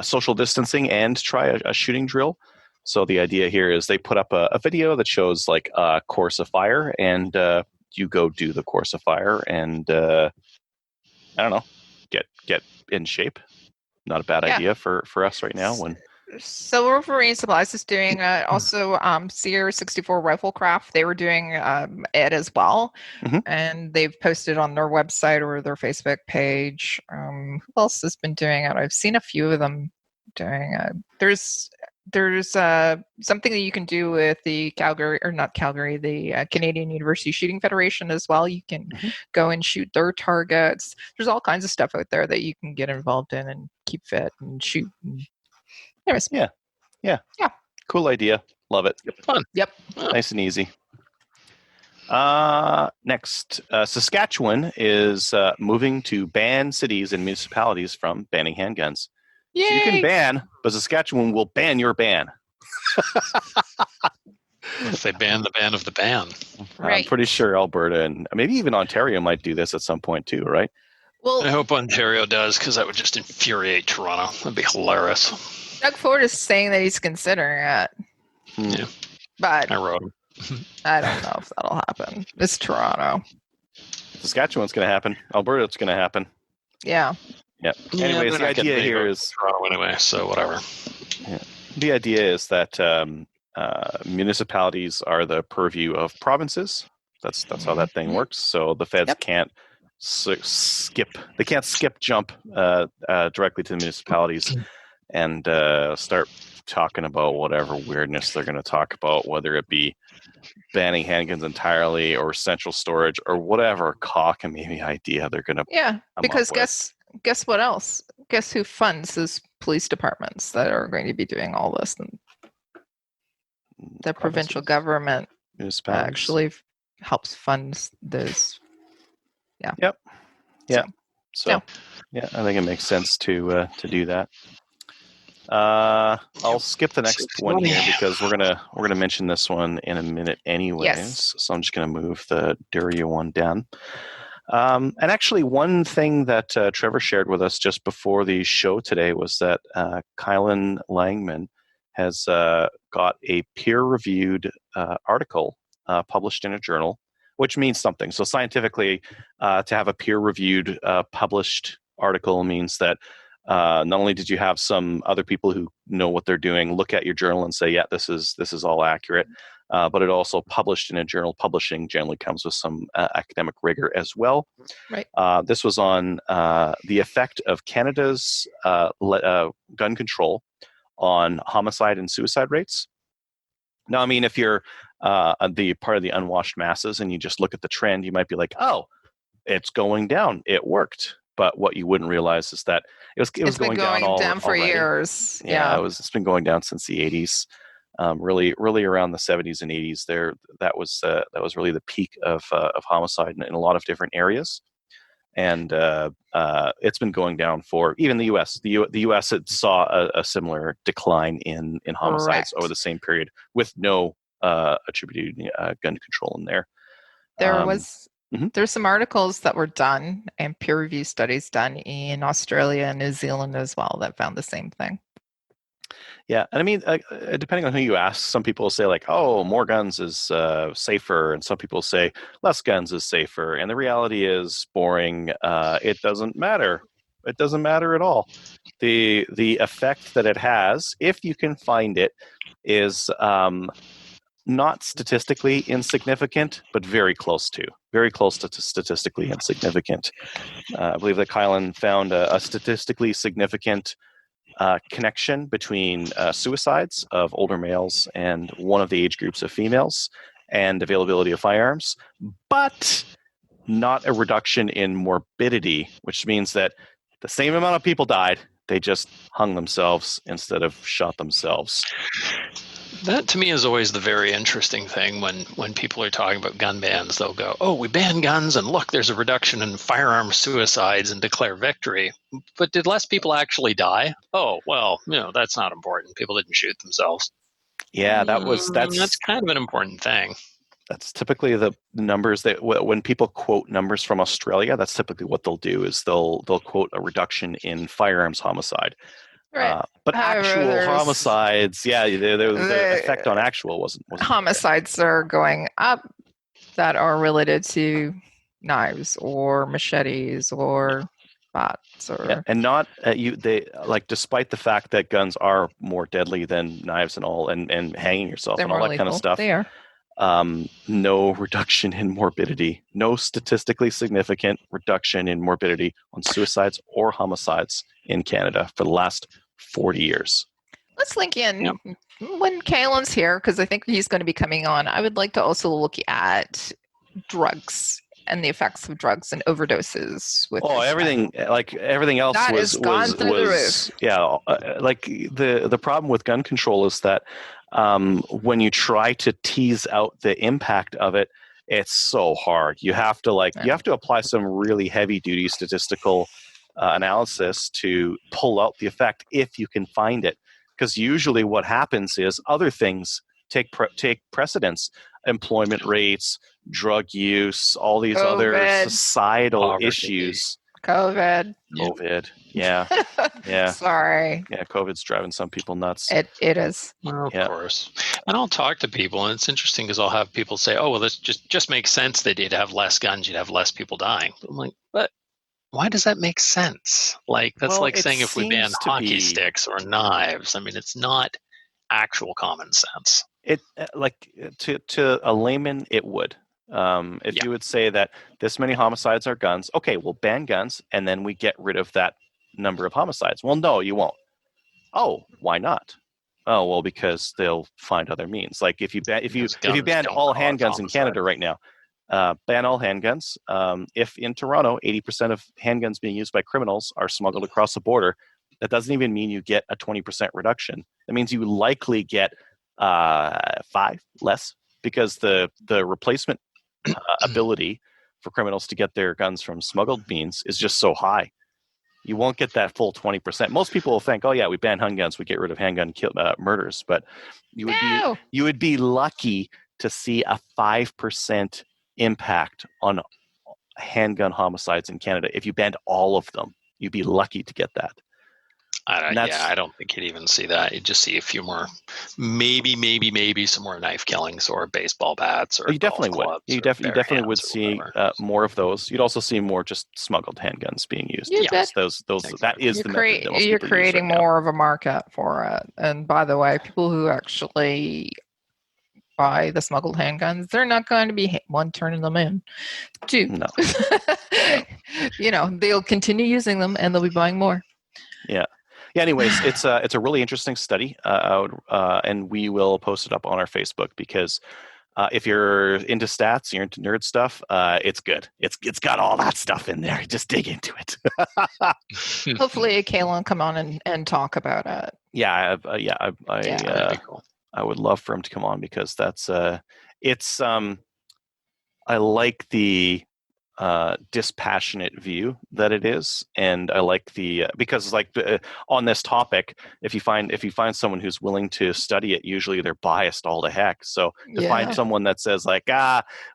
Speaker 3: social distancing and try a shooting drill. So the idea here is they put up a video that shows like a course of fire, and you go do the course of fire, and I don't know, get in shape. Not a bad idea for us right now.
Speaker 5: So Wolverine Supplies is doing also Sierra 64 Riflecraft. They were doing it as well, and they've posted on their website or their Facebook page. Who else has been doing it? I've seen a few of them doing it. There's something that you can do with the the Canadian University Shooting Federation as well. You can go and shoot their targets. There's all kinds of stuff out there that you can get involved in and keep fit and shoot. Anyways.
Speaker 3: Yeah. Cool idea. Love it.
Speaker 4: Fun.
Speaker 5: Yep.
Speaker 3: Nice and easy. Next, Saskatchewan is moving to ban cities and municipalities from banning handguns.
Speaker 5: Yay!
Speaker 3: So you can ban, but Saskatchewan will ban your ban.
Speaker 4: If they ban the ban of the ban.
Speaker 5: Right.
Speaker 3: I'm pretty sure Alberta and maybe even Ontario might do this at some point too, right?
Speaker 5: Well,
Speaker 4: I hope Ontario does, because that would just infuriate Toronto. That'd be hilarious.
Speaker 5: Doug Ford is saying that he's considering it.
Speaker 4: Yeah.
Speaker 5: But
Speaker 4: I wrote him.
Speaker 5: I don't know if that'll happen. It's Toronto.
Speaker 3: Saskatchewan's going to happen. Alberta's going to happen.
Speaker 5: Yeah.
Speaker 3: Yeah.
Speaker 4: Yeah,
Speaker 3: Anyways,
Speaker 4: they're
Speaker 3: the
Speaker 4: not getting
Speaker 3: idea
Speaker 4: any
Speaker 3: here
Speaker 4: votes
Speaker 3: is
Speaker 4: in Toronto anyway, so whatever.
Speaker 3: the idea is that municipalities are the purview of provinces. That's how that thing works. So the feds can't skip jump directly to the municipalities and start talking about whatever weirdness they're going to talk about, whether it be banning handguns entirely or central storage or whatever cockamamie idea they're going to.
Speaker 5: Yeah, because guess what else? Guess who funds those police departments that are going to be doing all this? And the provincial government actually helps fund those. Yeah.
Speaker 3: Yep. Yeah. So I think it makes sense to do that. I'll skip the next one here because we're gonna mention this one in a minute anyways.
Speaker 5: Yes.
Speaker 3: So I'm just gonna move the Duria one down. And actually, one thing that Trevor shared with us just before the show today was that Kylan Langman has got a peer-reviewed article published in a journal, which means something. So scientifically, to have a peer-reviewed published article means that not only did you have some other people who know what they're doing look at your journal and say, yeah, this is all accurate, but it also published in a journal. Publishing generally comes with some academic rigor as well.
Speaker 5: Right.
Speaker 3: This was on the effect of Canada's gun control on homicide and suicide rates. Now, I mean, if you're the part of the unwashed masses and you just look at the trend, you might be like, oh, it's going down. It worked. But what you wouldn't realize is that it was going down
Speaker 5: for
Speaker 3: already.
Speaker 5: years.
Speaker 3: Yeah, it's been going down since the 80s. Really around the 70s and 80s. That was really the peak of homicide in a lot of different areas, and it's been going down for even the U.S. The U.S. saw a similar decline in homicides over the same period with no attributed gun control in there. There's some articles that were done and peer review studies done in Australia and New Zealand as well that found the same thing. Yeah, and I mean, depending on who you ask, some people say like, "Oh, more guns is safer," and some people say less guns is safer. And the reality is, boring. It doesn't matter. It doesn't matter at all. The effect that it has, if you can find it, is not statistically insignificant, but very close to. very close to statistically insignificant. I believe that Kylan found a statistically significant connection between suicides of older males and one of the age groups of females and availability of firearms, but not a reduction in morbidity, which means that the same amount of people died, they just hung themselves instead of shot themselves.
Speaker 4: That to me is always the very interesting thing when people are talking about gun bans. They'll go, "Oh, we ban guns, and look, there's a reduction in firearm suicides," and declare victory. But did less people actually die? Oh, well, that's not important. People didn't shoot themselves.
Speaker 3: Yeah, that's
Speaker 4: kind of an important thing.
Speaker 3: That's typically the numbers that when people quote numbers from Australia, that's typically what they'll do is they'll quote a reduction in firearms homicide.
Speaker 5: Right.
Speaker 3: But actual homicides, the effect on actual wasn't
Speaker 5: homicides are going up that are related to knives or machetes or bats or
Speaker 3: and not despite the fact that guns are more deadly than knives and all and hanging yourself and all that kind of stuff.
Speaker 5: They are.
Speaker 3: No reduction in morbidity, no statistically significant reduction in morbidity on suicides or homicides in Canada for the last 40 years.
Speaker 5: Let's link in when Kylan's here, because I think he's going to be coming on. I would like to also look at drugs and the effects of drugs and overdoses.
Speaker 3: Everything else
Speaker 5: that
Speaker 3: was
Speaker 5: gone through the roof.
Speaker 3: Yeah, like the problem with gun control is that when you try to tease out the impact of it, it's so hard. You have to apply some really heavy duty statistical analysis to pull out the effect if you can find it. Because usually what happens is other things take precedence. Employment rates, drug use, all these other societal issues.
Speaker 5: COVID.
Speaker 3: Yeah. Yeah.
Speaker 5: Sorry.
Speaker 3: Yeah, COVID's driving some people nuts.
Speaker 5: It is.
Speaker 4: Well, of course. And I'll talk to people, and it's interesting because I'll have people say, "Oh, well, this just makes sense that you'd have less guns, you'd have less people dying." I'm like, but why does that make sense? That's like saying if we ban hockey sticks or knives. I mean, it's not actual common sense.
Speaker 3: It to a layman, it would. If you would say that this many homicides are guns, okay, we'll ban guns and then we get rid of that number of homicides. Well, no, you won't. Oh, why not? Oh, well, because they'll find other means. Like if you ban all handguns in Canada right now, ban all handguns. If in Toronto 80% of handguns being used by criminals are smuggled across the border, that doesn't even mean you get a 20% reduction. That means you likely get 5 less because the replacement ability for criminals to get their guns from smuggled means is just so high. You won't get that full 20%. Most people will think, "Oh yeah, we ban handguns, we get rid of handgun murders," but you would be lucky to see a 5% impact on handgun homicides in Canada if you banned all of them. You'd be lucky to get that.
Speaker 4: I don't think you'd even see that. You'd just see a few more, maybe some more knife killings or baseball bats or
Speaker 3: you definitely would. You definitely would see more of those. You'd also see more just smuggled handguns being used. Those that is the method that most
Speaker 5: you're
Speaker 3: people
Speaker 5: creating
Speaker 3: use right
Speaker 5: more of a market for it. And by the way, people who actually buy the smuggled handguns, they're not going to be turning them in. 2,
Speaker 3: No.
Speaker 5: They'll continue using them and they'll be buying more.
Speaker 3: Yeah. Yeah. Anyways, it's a really interesting study, and we will post it up on our Facebook because if you're into stats, you're into nerd stuff, it's good. It's got all that stuff in there. Just dig into it.
Speaker 5: Hopefully, Kylan will come on and talk about it.
Speaker 3: Yeah.
Speaker 4: That'd be cool.
Speaker 3: I would love for him to come on because that's it's I like the dispassionate view that it is, and I like the because on this topic, if you find someone who's willing to study it, usually they're biased all to heck. So to find someone that says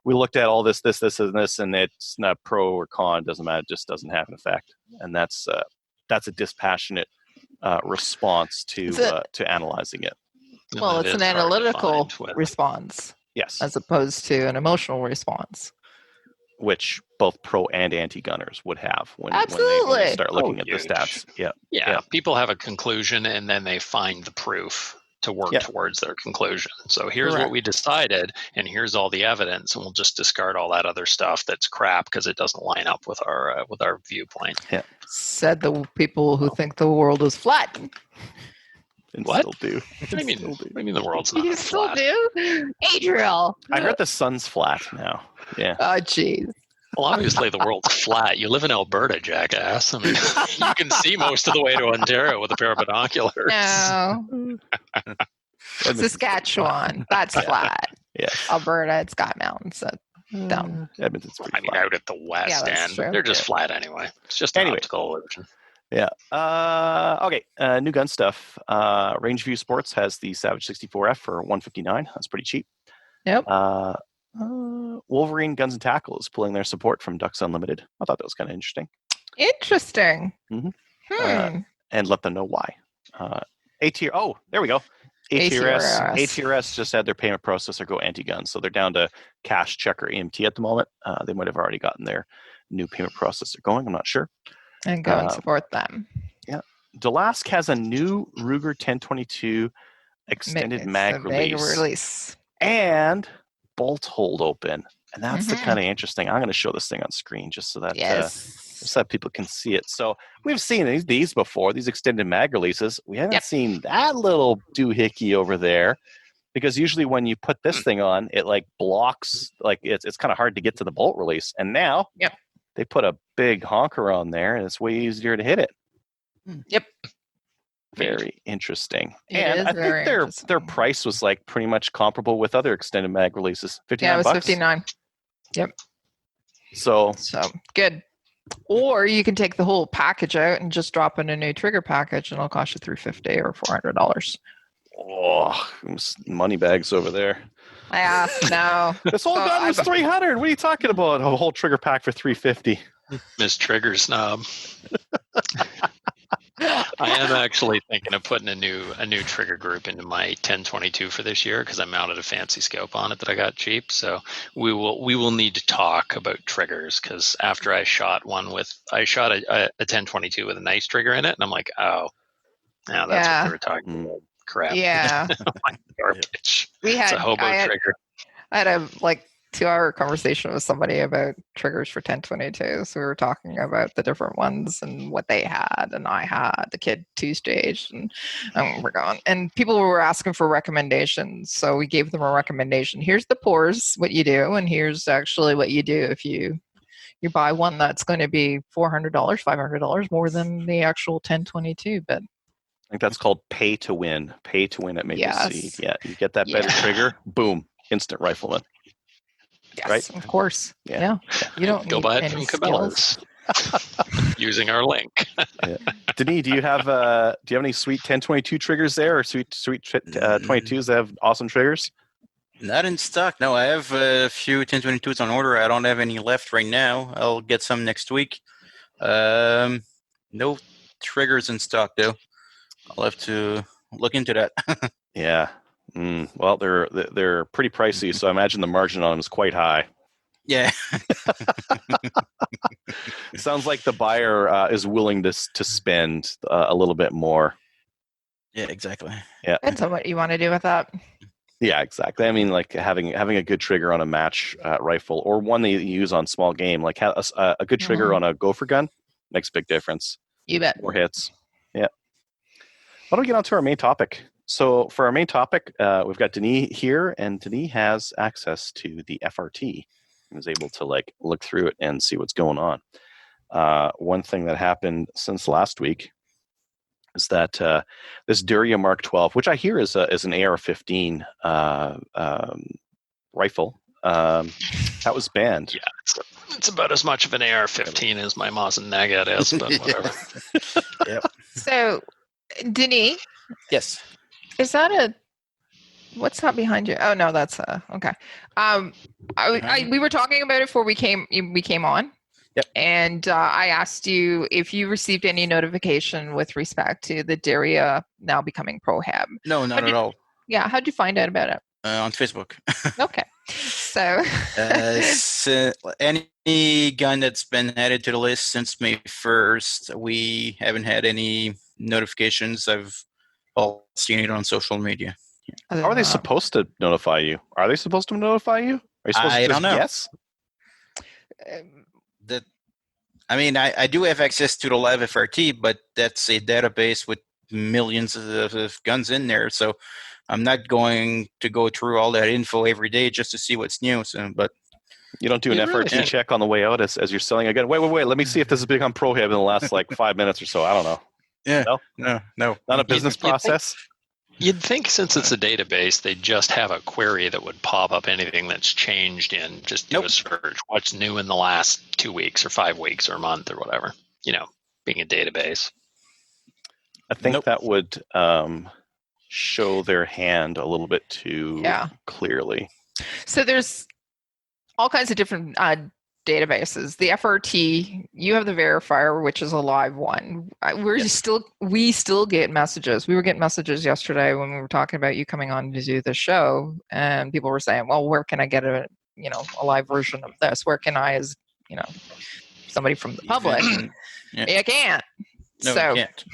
Speaker 3: we looked at all this and this, and it's not pro or con, doesn't matter, it just doesn't have an effect, and that's a dispassionate response to analyzing it.
Speaker 5: Well, it's an analytical response,
Speaker 3: yes,
Speaker 5: as opposed to an emotional response,
Speaker 3: which both pro and anti-gunners would have when
Speaker 5: Absolutely.
Speaker 3: they start looking at the stats. Yeah.
Speaker 4: People have a conclusion and then they find the proof to work
Speaker 3: Yeah.
Speaker 4: towards their conclusion. So here's
Speaker 5: Correct.
Speaker 4: what we decided, and here's all the evidence, and we'll just discard all that other stuff that's crap because it doesn't line up with our viewpoint.
Speaker 5: Said the people who think the world is flat.
Speaker 3: And
Speaker 4: What?
Speaker 3: still do.
Speaker 4: What do you mean?
Speaker 3: Still do.
Speaker 4: What do you mean the world's not
Speaker 5: You still
Speaker 4: flat?
Speaker 5: do? Adriel.
Speaker 3: I heard the sun's flat now. Yeah.
Speaker 5: Oh, jeez.
Speaker 4: Well, obviously the world's flat. You live in Alberta, jackass. I mean, you can see most of the way to Ontario with a pair of binoculars.
Speaker 5: No. Saskatchewan. That's flat.
Speaker 3: Yes.
Speaker 5: Alberta, it's got mountains. So dumb.
Speaker 3: Edmonton's pretty
Speaker 4: I mean,
Speaker 3: flat.
Speaker 4: out at the west
Speaker 5: Yeah, that's
Speaker 4: end,
Speaker 5: true.
Speaker 4: they're just flat anyway. It's just an
Speaker 3: Anyway.
Speaker 4: optical illusion.
Speaker 3: Yeah. Okay. New gun stuff. Rangeview Sports has the Savage 64F for $159. That's pretty cheap.
Speaker 5: Yep.
Speaker 3: Wolverine Guns and Tackle is pulling their support from Ducks Unlimited. I thought that was kind of interesting,
Speaker 5: Interesting.
Speaker 3: Mhm.
Speaker 5: Hmm.
Speaker 3: and let them know why. ATR. Oh, there we go.
Speaker 5: ATRS.
Speaker 3: ATRS just had their payment processor go anti-gun, so they're down to cash, check, or EMT at the moment. They might have already gotten their new payment processor going. I'm not sure.
Speaker 5: And go and support them.
Speaker 3: Delask has a new Ruger 1022 extended
Speaker 5: It's
Speaker 3: mag
Speaker 5: a big
Speaker 3: release.
Speaker 5: release.
Speaker 3: And bolt hold open, and that's the
Speaker 5: Mhm.
Speaker 3: kind of interesting. I'm going to show this thing on screen just so that
Speaker 5: Yes.
Speaker 3: just so that people can see it. So we've seen these before, these extended mag releases. We haven't
Speaker 5: Yep.
Speaker 3: seen that little doohickey over there, because usually when you put this thing on, it like blocks, like it's kind of hard to get to the bolt release. And now,
Speaker 5: Yep.
Speaker 3: they put a big honker on there, and it's way easier to hit it.
Speaker 5: Yep.
Speaker 3: Very interesting.
Speaker 5: It
Speaker 3: And
Speaker 5: is
Speaker 3: I
Speaker 5: very
Speaker 3: think their
Speaker 5: interesting.
Speaker 3: price was like pretty much comparable with other extended mag releases. 59
Speaker 5: Yeah, it was
Speaker 3: bucks.
Speaker 5: 59.
Speaker 3: So
Speaker 5: So good. Or you can take the whole package out and just drop in a new trigger package, and it'll cost you $350 or $400.
Speaker 3: money bags over there.
Speaker 5: Yeah, no.
Speaker 3: This whole
Speaker 5: So
Speaker 3: gun was 300. What are you talking about? A whole trigger pack for 350.
Speaker 4: Miss Trigger Snob. I am actually thinking of putting a new trigger group into my 1022 for this year because I mounted a fancy scope on it that I got cheap. So we will need to talk about triggers, because after I shot a 1022 with a nice trigger in it, and I'm like, oh, now that's
Speaker 5: Yeah.
Speaker 4: what they were talking about. Crap.
Speaker 5: Yeah.
Speaker 4: Garbage.
Speaker 5: We
Speaker 4: It's
Speaker 5: had
Speaker 4: a hobo
Speaker 5: I
Speaker 4: trigger.
Speaker 5: had a 2-hour conversation with somebody about triggers for 1022. So we were talking about the different ones and what they had, and I had the Kid 2-stage, and we're going. And people were asking for recommendations, so we gave them a recommendation. Here's the pores, what you do, and here's actually what you do if you buy one that's going to be $400, $500 more than the actual 1022. But
Speaker 3: I think that's called pay to win. Pay to win at Maple
Speaker 5: Yes.
Speaker 3: Seed. Yeah, you get that better
Speaker 5: Yeah.
Speaker 3: trigger, boom, instant rifleman.
Speaker 5: yes,
Speaker 3: Right?
Speaker 5: of course,
Speaker 3: Yeah.
Speaker 5: yeah. You don't
Speaker 4: Go
Speaker 5: need
Speaker 4: buy it
Speaker 5: any
Speaker 4: from
Speaker 5: skills.
Speaker 4: Cabela's using our link.
Speaker 3: Denis, do you have any sweet 1022 triggers there, or sweet 22s that have awesome triggers?
Speaker 6: Not in stock. No, I have a few 1022s on order. I don't have any left right now. I'll get some next week. No triggers in stock though. I'll have to look into that.
Speaker 3: Yeah. Well, they're pretty pricey, so I imagine the margin on them is quite high.
Speaker 6: Yeah.
Speaker 3: Sounds like the buyer is willing to spend a little bit more.
Speaker 6: Yeah, exactly.
Speaker 5: Depends on what you want to do with that.
Speaker 3: Yeah, exactly. I mean, like having a good trigger on a match rifle, or one that you use on small game, like a good trigger on a gopher gun makes a big difference.
Speaker 5: You bet.
Speaker 3: More hits. Yeah. Why don't we get on to our main topic? So for our main topic, we've got Denis here, and Denis has access to the FRT and is able to look through it and see what's going on. One thing that happened since last week is that this Duria Mark 12, which I hear is an AR-15 rifle, that was banned.
Speaker 4: Yeah, it's about as much of an AR-15 as my Mosin Nagant is, but whatever.
Speaker 5: So, Denis,
Speaker 6: Yes.
Speaker 5: is that what's that behind you? Oh no, that's okay. We were talking about it before we came on.
Speaker 6: Yep.
Speaker 5: And I asked you if you received any notification with respect to the Duria now becoming Pro-Hab.
Speaker 6: No, not
Speaker 5: did-
Speaker 6: at all.
Speaker 5: Yeah, how'd you find out about it?
Speaker 6: On Facebook.
Speaker 5: Okay, so
Speaker 6: Any gun that's been added to the list since May 1st, we haven't had any notifications. I've all seen it on social media.
Speaker 5: Other
Speaker 3: How are
Speaker 5: than
Speaker 3: they
Speaker 5: that,
Speaker 3: supposed to notify you? Are they supposed to notify you? Are you supposed
Speaker 6: I
Speaker 3: to
Speaker 6: don't
Speaker 3: just
Speaker 6: know.
Speaker 3: guess?
Speaker 6: That I mean, I do have access to the Live FRT, but that's a database with millions of guns in there. So I'm not going to go through all that info every day just to see what's new. So, but
Speaker 3: You don't do an
Speaker 4: You really
Speaker 3: FRT
Speaker 4: think-
Speaker 3: check on the way out as you're selling again. Wait. Let me see if this has become prohib in the last like 5 minutes or so. I don't know.
Speaker 6: yeah,
Speaker 3: No?
Speaker 6: no.
Speaker 3: Not a business
Speaker 4: you think-
Speaker 3: process.
Speaker 4: You'd think since it's a database, they just have a query that would pop up anything that's changed in. Just do
Speaker 6: Nope.
Speaker 4: a search. What's new in the last 2 weeks or 5 weeks or a month or whatever. Being a database.
Speaker 3: I think
Speaker 6: Nope.
Speaker 3: that would show their hand a little bit too
Speaker 5: Yeah.
Speaker 3: clearly.
Speaker 5: So there's all kinds of different databases. The FRT, you have the verifier, which is a live one. We still get messages. We were getting messages yesterday when we were talking about you coming on to do the show, and people were saying, "Well, where can I get a live version of this? Where can I, as somebody from the public?"
Speaker 6: Yeah.
Speaker 5: You can't.
Speaker 6: No,
Speaker 5: so
Speaker 6: you can't.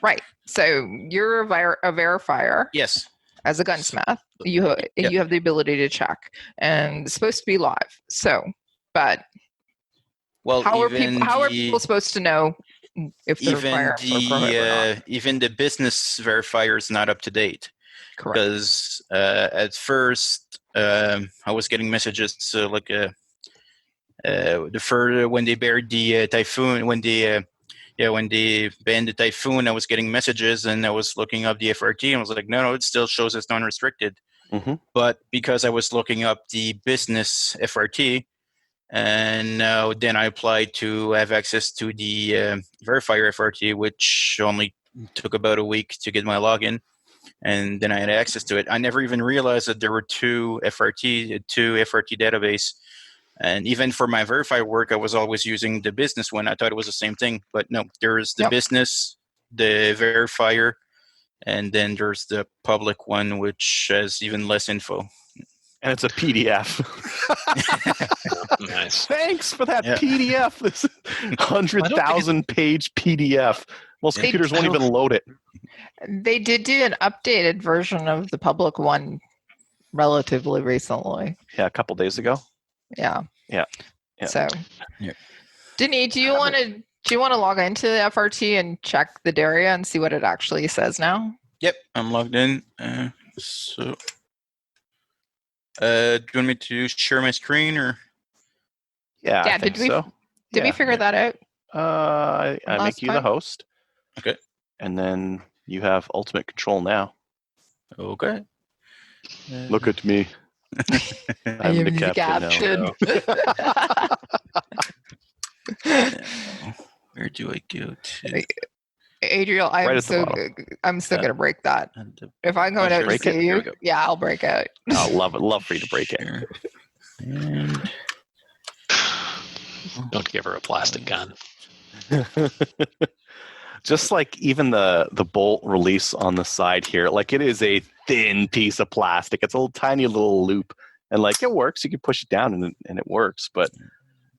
Speaker 5: right. So you're a verifier.
Speaker 6: Yes.
Speaker 5: As a gunsmith, you have the ability to check, and it's supposed to be live. So, but
Speaker 6: Well,
Speaker 5: how are
Speaker 6: even
Speaker 5: people supposed to know if they're
Speaker 6: even
Speaker 5: firearms are prohibited or not?
Speaker 6: even the business verifier is not up to date.
Speaker 5: Correct.
Speaker 6: Because at first I was getting messages when they buried the typhoon, when they banned the typhoon, I was getting messages and I was looking up the FRT and I was like, no, it still shows as non-restricted.
Speaker 3: Mhm.
Speaker 6: But because I was looking up the business FRT, and now then I applied to have access to the verifier FRT, which only took about a week to get my login. And then I had access to it. I never even realized that there were two FRT database. And even for my verifier work, I was always using the business one. I thought it was the same thing, but no. There's the business, the verifier, and then there's the public one, which has even less info.
Speaker 3: And it's a PDF.
Speaker 4: Nice.
Speaker 3: Thanks for that
Speaker 6: Yeah.
Speaker 3: PDF. This 100,000 page PDF. Most
Speaker 5: They-
Speaker 3: computers won't even load it.
Speaker 5: They did do an updated version of the public one relatively recently.
Speaker 3: Yeah, a couple days ago.
Speaker 5: Yeah.
Speaker 3: Yeah. Yeah.
Speaker 5: So,
Speaker 6: Yeah.
Speaker 5: Denny, do you want to log into the FRT and check the Daria and see what it actually says now?
Speaker 6: Yep, I'm logged in. Do you want me to share my screen or?
Speaker 3: Yeah,
Speaker 5: Yeah,
Speaker 3: I think
Speaker 5: did we-
Speaker 3: so.
Speaker 5: Did we
Speaker 3: Yeah.
Speaker 5: figure that out?
Speaker 3: I make
Speaker 5: last
Speaker 3: you the
Speaker 5: time?
Speaker 3: host.
Speaker 6: Okay.
Speaker 3: And then you have ultimate control now.
Speaker 6: Okay.
Speaker 3: Look at me. I'm the captain now.
Speaker 6: Where do I go to?
Speaker 5: Adriel,
Speaker 3: Right at the
Speaker 5: I'm still
Speaker 3: Yeah.
Speaker 5: gonna break that.
Speaker 6: And the
Speaker 5: If I'm going
Speaker 6: Oh,
Speaker 5: out to
Speaker 3: break it?
Speaker 5: see
Speaker 6: Here we
Speaker 5: you,
Speaker 6: go.
Speaker 5: yeah, I'll break out.
Speaker 3: I'll love it. Love for you to break it.
Speaker 6: share. And
Speaker 4: Don't give her a plastic gun.
Speaker 3: Just like even the bolt release on the side here, like it is a thin piece of plastic. It's a little tiny little loop, and like it works. You can push it down and it works. But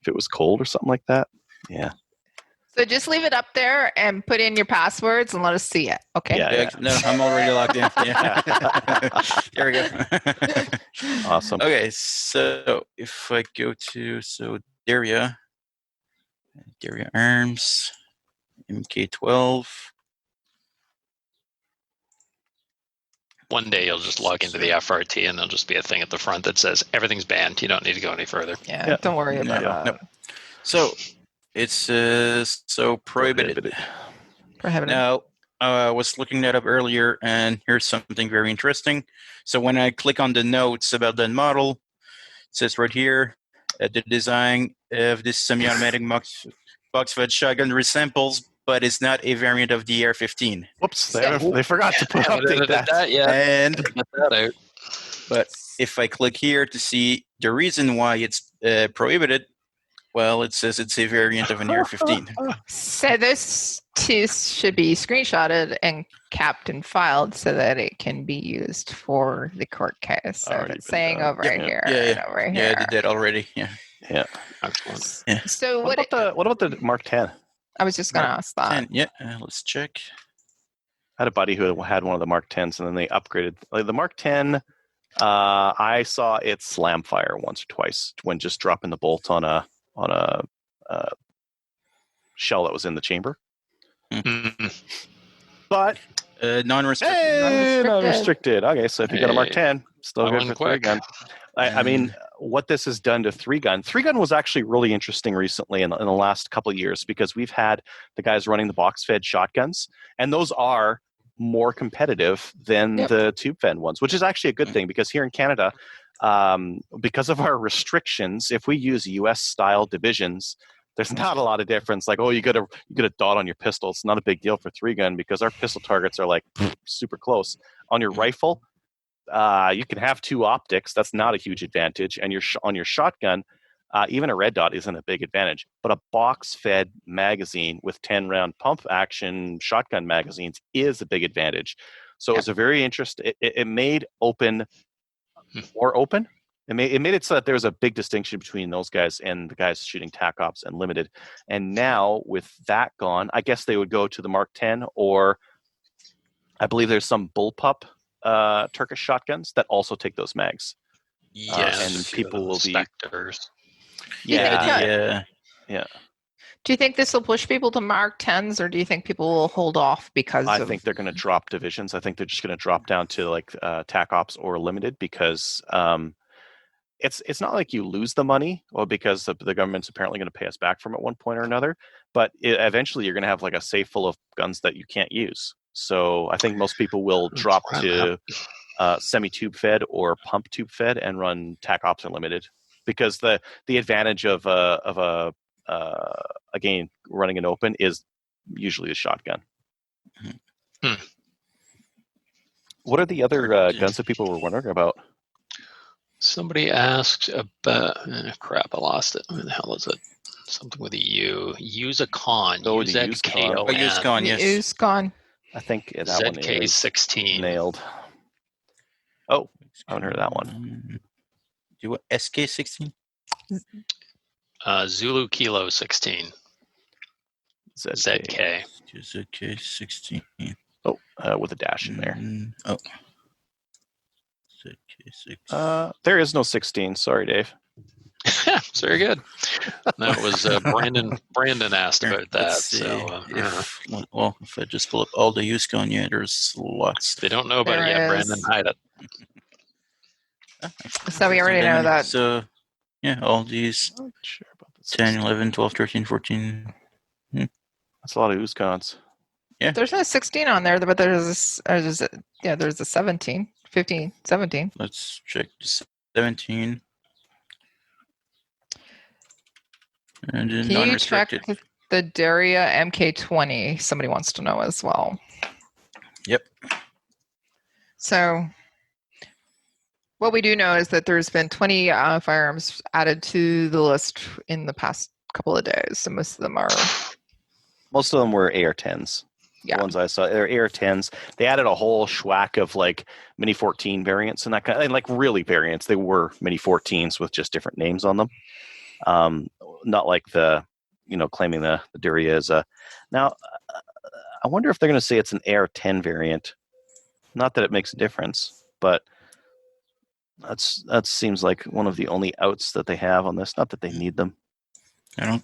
Speaker 3: if it was cold or something like that, yeah,
Speaker 5: So just leave it up there and put in your passwords and let us see it. Okay.
Speaker 3: Yeah.
Speaker 6: no, I'm already logged in. Yeah. There we go.
Speaker 3: Awesome.
Speaker 6: Okay, so if I go to Daria Arms, MK12.
Speaker 4: One day you'll just log into the FRT and there'll just be a thing at the front that says everything's banned. You don't need to go any further.
Speaker 5: Yeah.
Speaker 3: Yeah.
Speaker 5: Don't worry about
Speaker 3: Yeah.
Speaker 5: that.
Speaker 6: So it's so prohibited.
Speaker 5: Prohibited.
Speaker 6: Now, I was looking that up earlier, and here's something very interesting. So when I click on the notes about that model, it says right here, the design of this semi-automatic box-fed shotgun resembles, but it's not a variant of the AR-15.
Speaker 3: Whoops, they forgot to update that.
Speaker 6: And
Speaker 4: Get that out.
Speaker 6: but if I click here to see the reason why it's prohibited, well, it says it's a variant of an AR-15.
Speaker 5: So those two should be screenshotted and capped and filed so that it can be used for the court case. So
Speaker 3: Already
Speaker 5: it's
Speaker 3: been
Speaker 5: saying
Speaker 3: done.
Speaker 5: over
Speaker 6: Yep.
Speaker 5: here
Speaker 6: Yeah,
Speaker 5: and over
Speaker 6: Yeah, I
Speaker 5: here.
Speaker 6: did that already. Yeah.
Speaker 4: Excellent.
Speaker 5: So
Speaker 3: What about the Mark 10?
Speaker 5: I was just going to ask that.
Speaker 6: And yeah, let's check.
Speaker 3: had a buddy who had one of the Mark 10s, and then they upgraded. Like the Mark 10, I saw it slam fire once or twice when just dropping the bolt on a shell that was in the chamber. But
Speaker 6: non-restricted.
Speaker 3: non-restricted. Okay, so if you got a Mark 10, still good for
Speaker 4: quick.
Speaker 3: 3-gun. I mean, what this has done to 3-gun. 3-gun was actually really interesting recently in the last couple of years because we've had the guys running the box-fed shotguns, and those are more competitive than the tube-fed ones, which is actually a good thing because here in Canada, because of our restrictions, if we use U.S.-style divisions, there's not a lot of difference. Like, you get a dot on your pistol. It's not a big deal for 3-gun because our pistol targets are like super close. On your rifle, you can have 2 optics. That's not a huge advantage. And on your shotgun, even a red dot isn't a big advantage. But a box-fed magazine with 10-round pump action shotgun magazines is a big advantage. So it's a very interesting. It made open more open. It made it so that there was a big distinction between those guys and the guys shooting TAC Ops and limited. And now with that gone, I guess they would go to the Mark 10, or I believe there's some bullpup Turkish shotguns that also take those mags.
Speaker 4: Yes,
Speaker 3: and people will be
Speaker 4: Spectres.
Speaker 3: Yeah.
Speaker 5: Do you think this will push people to Mark 10s, or do you think people will hold off because
Speaker 3: I think they're going to drop divisions. I think they're just going to drop down to like TAC Ops or limited because it's not like you lose the money, or because the government's apparently going to pay us back from at one point or another. But eventually, you're going to have like a safe full of guns that you can't use. So I think most people will drop to semi-tube fed or pump tube fed and run TAC Ops Unlimited, because the advantage of again running an open is usually a shotgun. What are the other guns that people were wondering about?
Speaker 4: Somebody asked about crap. I lost it. Where the hell is it? Something with a U. Use-a-con.
Speaker 3: Oh, the Use-Con.
Speaker 6: Oh, Use-Con, yes.
Speaker 5: Use-Con.
Speaker 3: I think that one is
Speaker 4: ZK-16.
Speaker 3: nailed. Oh, I haven't heard of that one.
Speaker 6: Do what? SK-16?
Speaker 4: Zulu Kilo 16. ZK.
Speaker 6: ZK-16.
Speaker 3: Oh, with a dash in there.
Speaker 6: Oh. ZK-16.
Speaker 3: There is no 16. Sorry, Dave.
Speaker 4: It's very good. That was Brandon asked about that. So,
Speaker 6: if I just pull up all the Use-Con, there's lots.
Speaker 4: they don't know about it yet. Brandon, hide it.
Speaker 5: So we already know that.
Speaker 6: So, all these
Speaker 3: Not sure about this.
Speaker 6: 10, 11, 12, 13, 14.
Speaker 3: That's a lot of Use-Cons.
Speaker 5: There's no 16 on there, but there's a 17, 15, 17.
Speaker 6: Let's check the 17. And then
Speaker 5: Can you check
Speaker 6: non-restricted.
Speaker 5: the Daria MK20? Somebody wants to know as well.
Speaker 6: Yep.
Speaker 5: So what we do know is that there's been 20 firearms added to the list in the past couple of days. So most of them were
Speaker 3: AR-10s.
Speaker 5: Yeah.
Speaker 3: The ones I saw, they're AR-10s. They added a whole schwack of like Mini 14 variants and that kind of, and like really variants. They were Mini 14s with just different names on them. Not like claiming the Daria is a. Now, I wonder if they're going to say it's an AR-10 variant. Not that it makes a difference, but that seems like one of the only outs that they have on this. Not that they need them.
Speaker 6: I don't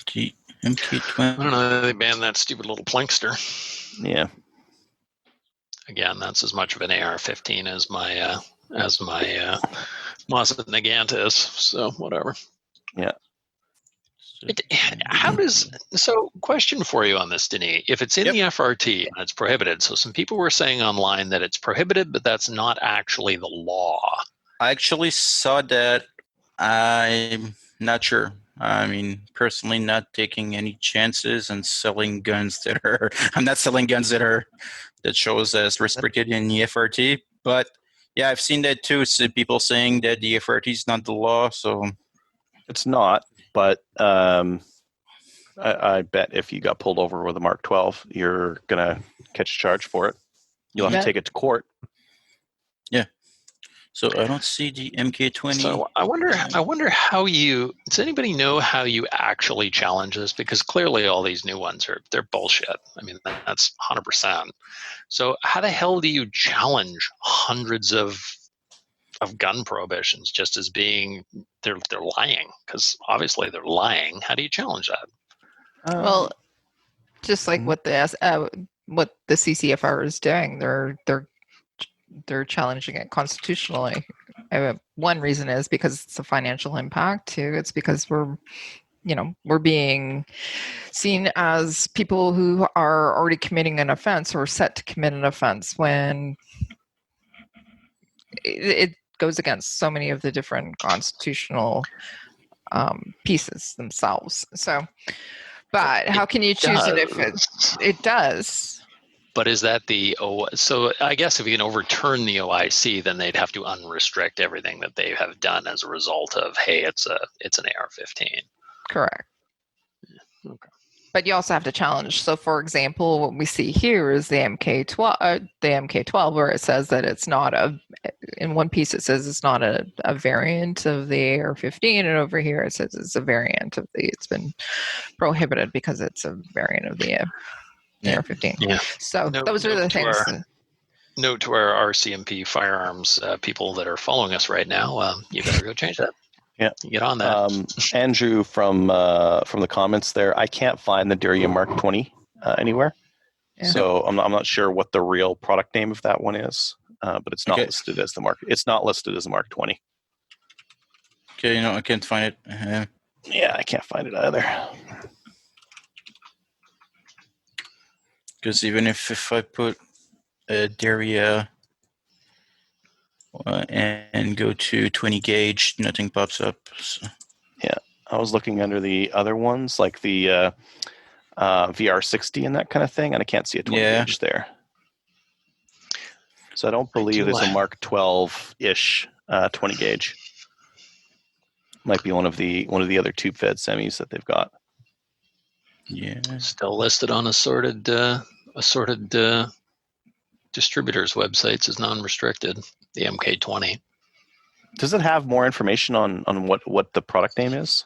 Speaker 6: see MK20.
Speaker 4: I don't know. They banned that stupid little Plinkster.
Speaker 3: Yeah.
Speaker 4: Again, that's as much of an AR-15 as my Mossad Nagant is. So whatever.
Speaker 3: Yeah.
Speaker 4: Question for you on this, Denis. If it's in the FRT and it's prohibited, so some people were saying online that it's prohibited, but that's not actually the law.
Speaker 6: I actually saw that. I'm not sure. I mean, personally, not taking any chances and selling guns that are. I'm not selling guns that shows as restricted in the FRT. But yeah, I've seen that too. So people saying that the FRT is not the law. So
Speaker 3: it's not. But I bet if you got pulled over with a Mark 12, you're going to catch a charge for it. You'll have to take it to court.
Speaker 6: Yeah. So I don't see the MK20.
Speaker 4: So I wonder how you. Does anybody know how you actually challenge this? Because clearly all these new ones they're bullshit. I mean, that's 100%. So how the hell do you challenge hundreds of gun prohibitions just as being they're lying? Because obviously they're lying. How do you challenge that?
Speaker 5: Well, just like
Speaker 3: Mhm.
Speaker 5: what the CCFR is doing, they're challenging it constitutionally. One reason is because it's a financial impact. Two, it's because we're being seen as people who are already committing an offense or set to commit an offense when it goes against so many of the different constitutional pieces themselves. So, but how can you choose it if it does?
Speaker 4: But is that so I guess if you can overturn the OIC, then they'd have to unrestrict everything that they have done as a result of, hey, it's an AR-15.
Speaker 5: Correct.
Speaker 4: Okay.
Speaker 5: But you also have to challenge. So, for example, what we see here is the MK12, where it says that it's not in one piece it says it's not a variant of the AR-15, and over here it says it's a variant of it's been prohibited because it's a variant of the AR-15.
Speaker 4: Yeah.
Speaker 5: So those are the things.
Speaker 4: Note to our RCMP firearms people that are following us right now, you better go change that.
Speaker 3: Yeah.
Speaker 4: Get on that.
Speaker 3: Andrew from the comments there, I can't find the Derya Mark 20 anywhere.
Speaker 5: Yeah.
Speaker 3: So I'm not sure what the real product name of that one is, but it's not listed as the Mark. It's not listed as the Mark 20.
Speaker 6: Okay, I can't find it.
Speaker 3: Yeah, I can't find it either.
Speaker 6: Because even if I put Derya and go to 20 gauge, nothing pops up. So.
Speaker 3: Yeah, I was looking under the other ones, like the VR60 and that kind of thing, and I can't see a 20 gauge there. So I don't believe there's a Mark 12-ish 20 gauge. Might be one of the other tube-fed semis that they've got.
Speaker 6: Yeah,
Speaker 4: still listed on assorted distributors' websites as non-restricted. The MK20.
Speaker 3: Does it have more information on what the product name is?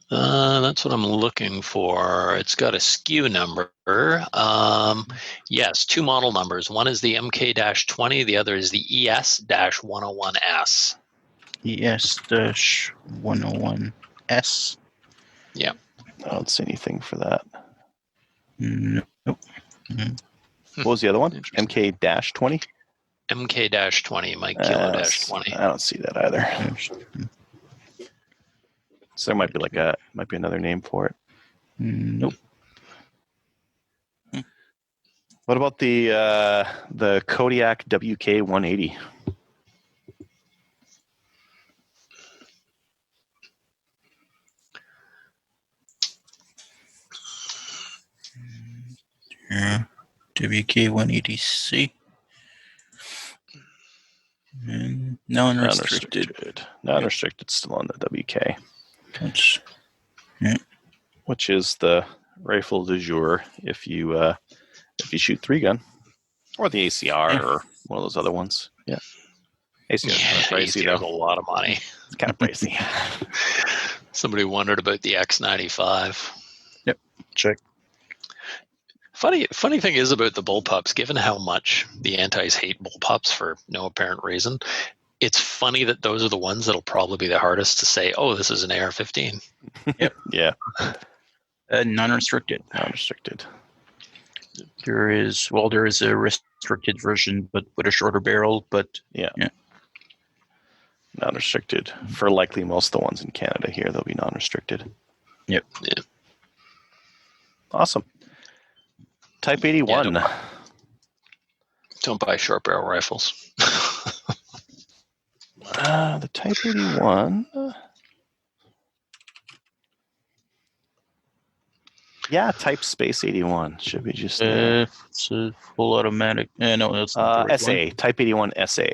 Speaker 4: That's what I'm looking for. It's got a SKU number. Yes, two model numbers. One is the MK-20. The other is the ES-101S.
Speaker 6: ES-101S.
Speaker 4: Yeah.
Speaker 3: I don't see anything for that.
Speaker 6: Nope. Mm-hmm.
Speaker 3: What was the other one? MK-20?
Speaker 4: MK-20, Mike Kilo-20.
Speaker 3: I don't see that either. So there might be another name for it.
Speaker 6: Nope.
Speaker 3: What about the Kodiak WK-180?
Speaker 6: Yeah. WK-180C. And non-restricted.
Speaker 3: Non-restricted still on the WK.
Speaker 6: Yeah.
Speaker 3: Which is the rifle du jour if you shoot 3-gun. Or the ACR or one of those other ones. Yeah. ACR is kind of pricey,
Speaker 4: ACR is
Speaker 3: though.
Speaker 4: a lot of money.
Speaker 3: It's kind of pricey.
Speaker 4: Somebody wondered about the X95.
Speaker 6: Yep. Check.
Speaker 4: Funny thing is about the bullpups, given how much the antis hate bullpups for no apparent reason, it's funny that those are the ones that'll probably be the hardest to say, oh, this is an AR-15.
Speaker 6: Yep.
Speaker 3: Yeah.
Speaker 6: Non-restricted.
Speaker 3: Non-restricted.
Speaker 6: There is a restricted version, but with a shorter barrel, but
Speaker 3: yeah. Non-restricted. For likely most of the ones in Canada here, they'll be non-restricted.
Speaker 6: Yep.
Speaker 4: Yeah.
Speaker 3: Awesome. Type 81.
Speaker 4: Yeah, don't buy short barrel rifles.
Speaker 3: The Type 81. Yeah, Type Space 81 should be just.
Speaker 6: It's a full automatic. No, that's not the right
Speaker 3: SA.
Speaker 6: one.
Speaker 3: Type 81 SA.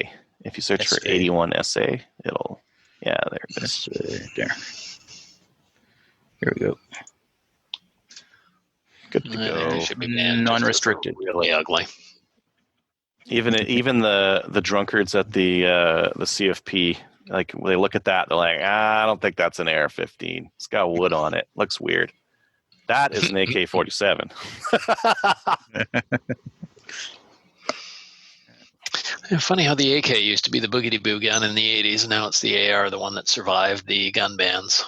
Speaker 3: If you search for 81 SA, it'll. Yeah, there it is.
Speaker 6: There. Here we go.
Speaker 3: Good to go.
Speaker 4: It should be banned.
Speaker 6: Non-restricted.
Speaker 4: Really ugly.
Speaker 3: Even the drunkards at the CFP, like when they look at that, they're like, I don't think that's an AR-15. It's got wood on it. Looks weird. That is an AK-47.
Speaker 4: Funny how the AK used to be the boogity-boo gun in the 80s, and now it's the AR, the one that survived the gun bans.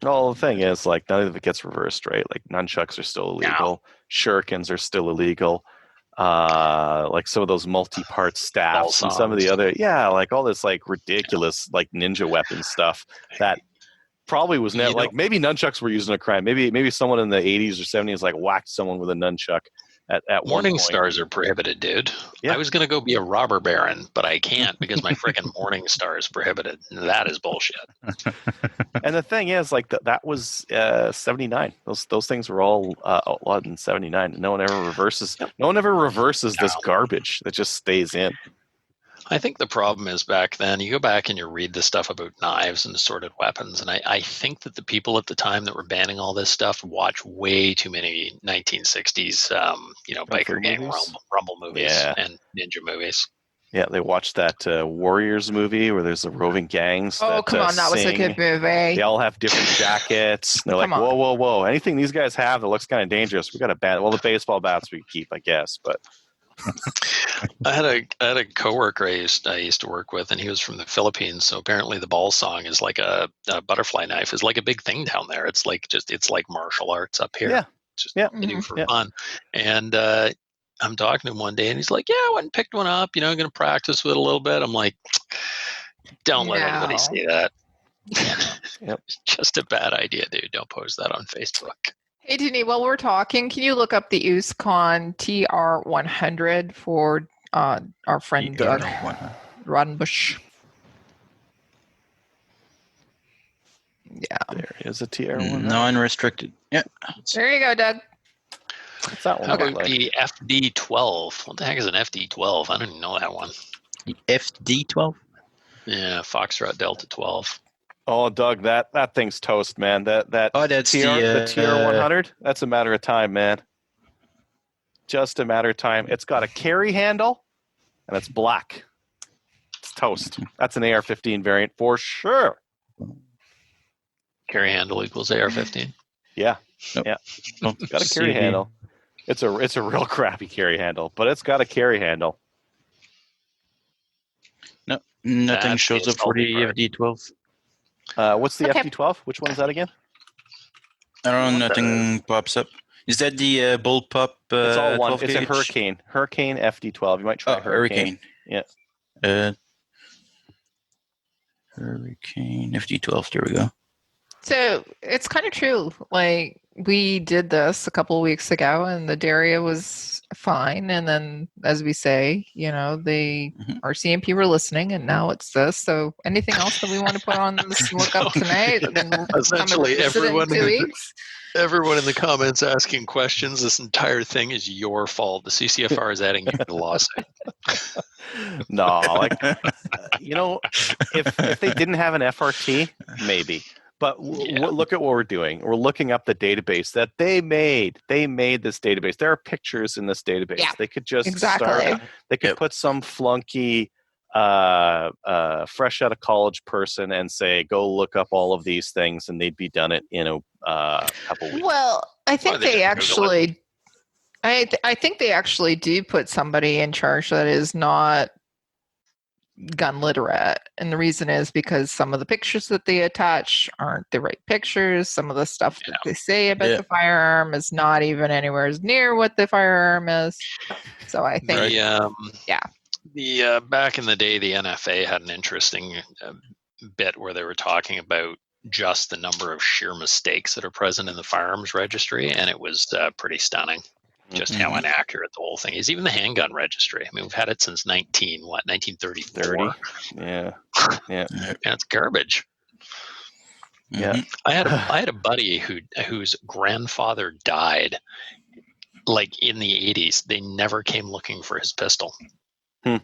Speaker 3: Well, the thing is, like, none of it gets reversed, right? Like, nunchucks are still illegal. Shurikens are still illegal. Like some of those multi-part staffs and some of the other, like all this like ridiculous like ninja weapon stuff that probably was never like maybe nunchucks were used in a crime. Maybe someone in the 80s or 70s like whacked someone with a nunchuck at
Speaker 4: Morning stars are prohibited, dude.
Speaker 3: Yeah.
Speaker 4: I was going to go be a robber baron, but I can't because my freaking Morning Star is prohibited. That is bullshit.
Speaker 3: And the thing is, like that was 79. Those things were all outlawed in 79. No one ever reverses. No one ever reverses this garbage that just stays in.
Speaker 4: I think the problem is back then, you go back and you read the stuff about knives and assorted weapons, and I think that the people at the time that were banning all this stuff watched way too many 1960s, biker gang rumble movies and ninja movies.
Speaker 3: Yeah, they watched that Warriors movie where there's the roving gangs.
Speaker 5: Oh, come on, that was a good movie.
Speaker 3: They all have different jackets. They're like, whoa. Anything these guys have that looks kind of dangerous, we got to ban. Well, the baseball bats we keep, I guess, but...
Speaker 4: I had a coworker I used to work with, and he was from the Philippines. So apparently, the ball song is like a butterfly knife is like a big thing down there. It's like martial arts up here. They do for fun. And I'm talking to him one day, and he's like, "Yeah, I went and picked one up. I'm going to practice with it a little bit." I'm like, "Don't let anybody see that. It's just a bad idea, dude. Don't post that on Facebook."
Speaker 5: Hey, Denny, while we're talking, can you look up the USCon TR100 for our friend Doug Rodenbush? Yeah.
Speaker 3: There is a TR100.
Speaker 6: Non-restricted. Yeah.
Speaker 5: There you go, Doug.
Speaker 3: What's that one?
Speaker 4: How about the FD12? What the heck is an FD12? I don't even know that one.
Speaker 6: The FD12?
Speaker 4: Yeah, Foxtrot Delta 12.
Speaker 3: Oh, Doug, that thing's toast, man. That's
Speaker 6: the
Speaker 3: TR100. That's a matter of time, man. Just a matter of time. It's got a carry handle, and it's black. It's toast. That's an AR-15 variant for sure.
Speaker 4: Carry handle equals AR-15.
Speaker 3: Yeah,
Speaker 6: nope.
Speaker 3: Yeah. It's got a carry handle. It's a real crappy carry handle, but it's got a carry handle.
Speaker 6: No, nothing shows up for the FD12.
Speaker 3: What's the FD12? Which one is that again?
Speaker 6: I don't know. Nothing pops up. Is that the bullpup?
Speaker 3: It's all one. It's a Hurricane. Hurricane FD12. You might try Hurricane. Yeah.
Speaker 6: Hurricane FD12. There we go.
Speaker 5: So it's kind of true. Like we did this a couple of weeks ago, and the Daria was fine. And then, as we say, the RCMP were listening, and now it's this. So anything else that we want to put on this look up tonight?
Speaker 4: Essentially, everyone in the comments asking questions. This entire thing is your fault. The CCFR is adding you to the lawsuit.
Speaker 3: No, if they didn't have an FRT, maybe. But look at what we're doing. We're looking up the database that they made. They made this database. There are pictures in this database. Yeah, they could just start. They could put some flunky, fresh out of college person and say, "Go look up all of these things," and they'd be done it in a couple weeks.
Speaker 5: Well, I think they actually. I think they actually do put somebody in charge that is not gun literate, and the reason is because some of the pictures that they attach aren't the right pictures. Some of the stuff that they say about the firearm is not even anywhere near what the firearm is. So I think
Speaker 4: the back in the day, the NFA had an interesting bit where they were talking about just the number of sheer mistakes that are present in the firearms registry, and it was pretty stunning. Just how inaccurate the whole thing is. Even the handgun registry. I mean, we've had it since 1934.
Speaker 3: Yeah.
Speaker 4: And it's garbage.
Speaker 3: Yeah.
Speaker 4: I had a buddy whose grandfather died like in the 80s. They never came looking for his pistol. I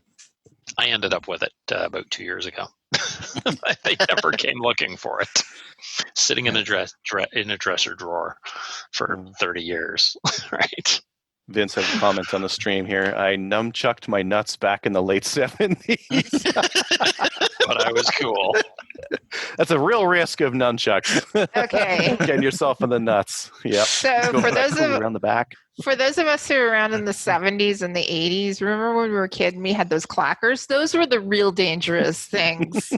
Speaker 4: ended up with it about 2 years ago. They never came looking for it. Sitting in a dresser drawer for 30 years, right?
Speaker 3: Vince has a comment on the stream here. I nunchucked my nuts back in the late 70s.
Speaker 4: But I was cool.
Speaker 3: That's a real risk of nunchucks.
Speaker 5: Okay.
Speaker 3: Getting yourself in the nuts. Yep.
Speaker 5: So
Speaker 3: Go
Speaker 5: for
Speaker 3: back
Speaker 5: those
Speaker 3: cool
Speaker 5: of
Speaker 3: around the back.
Speaker 5: us who were around in the 70s and the 80s, remember when we were kids and we had those clackers? Those were the real dangerous things.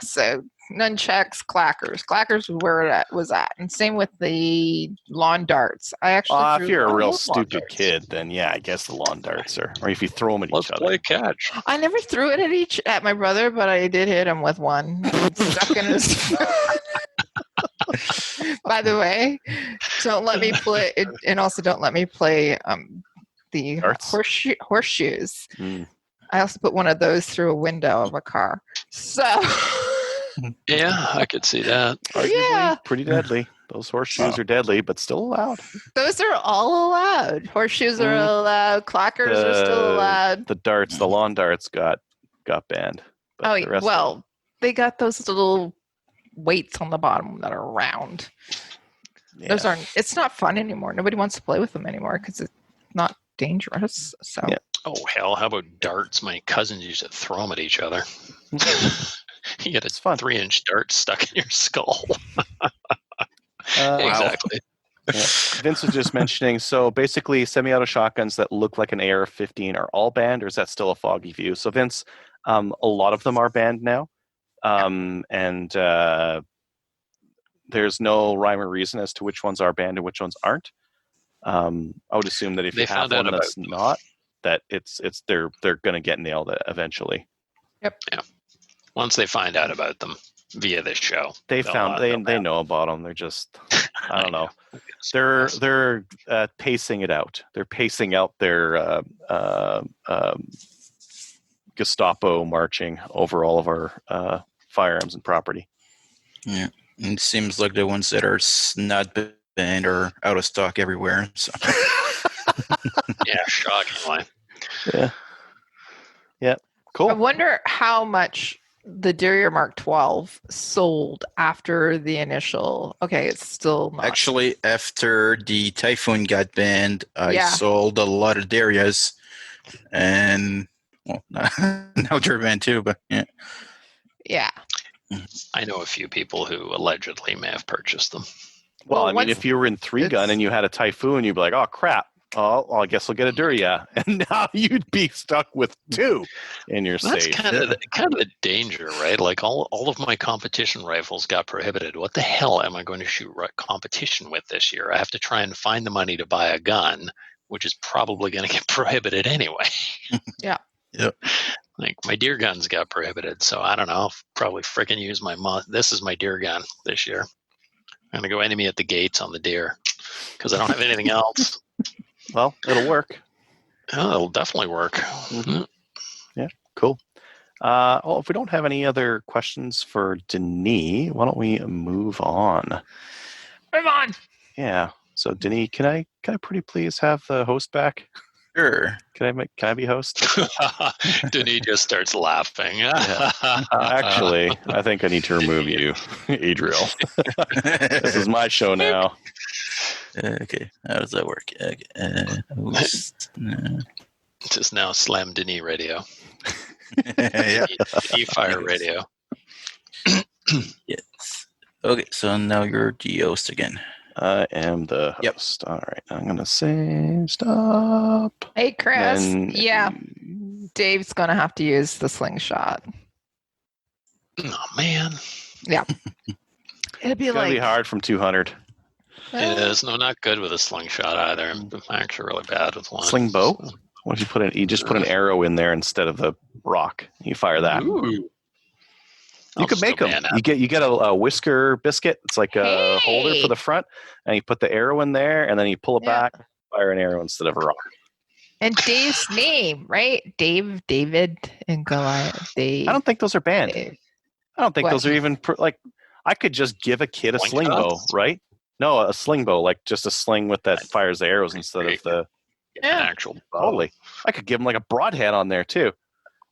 Speaker 5: So nunchucks, clackers. Clackers was where it was at. And same with the lawn darts. I actually
Speaker 3: If
Speaker 5: drew
Speaker 3: you're a
Speaker 5: lawn
Speaker 3: real
Speaker 5: darts.
Speaker 3: stupid kid, then yeah, I guess the lawn darts are, or if you throw them at
Speaker 4: Let's
Speaker 3: each other.
Speaker 4: play catch.
Speaker 5: I never threw it at my brother, but I did hit him with one. Stuck in his By the way, don't let me play, and also don't let me play the
Speaker 3: Darts?
Speaker 5: horseshoes.
Speaker 3: Mm.
Speaker 5: I also put one of those through a window of a car. So,
Speaker 4: Yeah, I could see that.
Speaker 3: Arguably
Speaker 5: yeah,
Speaker 3: pretty deadly. Those horseshoes are deadly, but still allowed.
Speaker 5: those are all allowed. Horseshoes are allowed. Clackers are still allowed.
Speaker 3: The darts, the lawn darts got banned. But the rest of them-
Speaker 5: They got those little weights on the bottom that are round.
Speaker 3: yeah.
Speaker 5: Those aren't. It's not fun anymore. Nobody wants to play with them anymore because it's not dangerous. So.
Speaker 3: Yeah.
Speaker 4: Oh, hell, how about darts? My cousins used to throw them at each other. You get
Speaker 3: It's fun.
Speaker 4: a 3-inch dart stuck in your skull.
Speaker 3: Wow.
Speaker 4: Exactly.
Speaker 3: Yeah. Vince was just mentioning, so basically semi-auto shotguns that look like an AR-15 are all banned, or is that still a foggy view? So Vince, a lot of them are banned now. And there's no rhyme or reason as to which ones are banned and which ones aren't. I would assume that if
Speaker 4: They
Speaker 3: you have
Speaker 4: found out
Speaker 3: one that's
Speaker 4: about them.
Speaker 3: not, that they're going to get nailed eventually.
Speaker 4: Once they find out about them via this show,
Speaker 3: They
Speaker 4: they'll,
Speaker 3: found
Speaker 4: they'll
Speaker 3: they
Speaker 4: ban
Speaker 3: know about them. They're just I don't know.
Speaker 4: them.
Speaker 3: They're pacing it out. They're pacing out their Gestapo marching over all of our firearms and property.
Speaker 6: Yeah, and it seems like the ones that are not banned are out of stock everywhere. So.
Speaker 4: Yeah, shockingly.
Speaker 3: Yeah.
Speaker 5: I
Speaker 3: Cool.
Speaker 5: wonder how much the Derriere Mark 12 sold after the initial. Okay, it's still not.
Speaker 6: Actually, after the Typhoon got banned, I
Speaker 5: Yeah.
Speaker 6: sold a lot of Darias, and well, now they're banned too. But yeah,
Speaker 5: Yeah.
Speaker 4: I know a few people who allegedly may have purchased them.
Speaker 3: Well, I mean,
Speaker 5: once
Speaker 3: if you were in 3-gun
Speaker 5: it's-
Speaker 3: and you had a Typhoon, you'd be like, oh, crap. Oh, well, I guess I'll get a Duria. And now you'd be stuck with 2 in your
Speaker 4: That's
Speaker 3: safe.
Speaker 4: kind of the danger, right? Like all of my competition rifles got prohibited. What the hell am I going to shoot competition with this year? I have to try and find the money to buy a gun, which is probably going to get prohibited anyway.
Speaker 5: Yeah.
Speaker 6: Yep.
Speaker 4: Like my deer guns got prohibited, so I don't know. I'll probably freaking use this is my deer gun this year. I'm gonna go enemy at the gates on the deer because I don't have anything else.
Speaker 3: Well, it'll work.
Speaker 4: Oh, it'll definitely work.
Speaker 3: Mhm. Yeah, cool. Well, if we don't have any other questions for Denis, why don't we move on?
Speaker 5: Move on.
Speaker 3: Yeah. So, Denis, can I pretty please have the host back?
Speaker 6: sure.
Speaker 3: Can I be host?
Speaker 4: Denis just starts laughing.
Speaker 3: Actually, I think I need to remove you, Adriel. This is my show now.
Speaker 6: Okay, how does that work? Okay, host,
Speaker 4: Just now slam Denis radio.
Speaker 6: yeah.
Speaker 4: Denis fire radio.
Speaker 6: Yes. Okay, so now you're the host again.
Speaker 3: I am the
Speaker 6: Yep.
Speaker 3: host. All right, I'm gonna say stop.
Speaker 5: Hey, Chris.
Speaker 3: Then
Speaker 5: Yeah. Dave's going to have to use the slingshot.
Speaker 4: Oh man,
Speaker 5: It'd be
Speaker 3: It's gonna
Speaker 5: like
Speaker 3: be hard from 200.
Speaker 4: it is. No, not good with a slingshot either. I'm actually really bad with one.
Speaker 3: Sling bow? What if you put you just put an arrow in there instead of the rock? You fire that.
Speaker 4: Ooh.
Speaker 3: You could make them. You get a whisker biscuit. It's like a holder
Speaker 5: Hey.
Speaker 3: for the front, and you put the arrow in there, and then you pull it
Speaker 5: Yeah.
Speaker 3: back, fire an arrow instead of a rock.
Speaker 5: And Dave's name, right? David, and Goliath. Dave.
Speaker 3: I don't think those are banned.
Speaker 5: Dave.
Speaker 3: I don't think
Speaker 5: What?
Speaker 3: those are even like. I could just give a kid a
Speaker 4: Sling
Speaker 3: sling bow,
Speaker 4: shots?
Speaker 3: right? No, a sling bow, like just a sling with that fires the arrows instead of the.
Speaker 4: An
Speaker 5: Yeah.
Speaker 4: actual bow.
Speaker 3: Totally, I could give them like a broadhead on there too.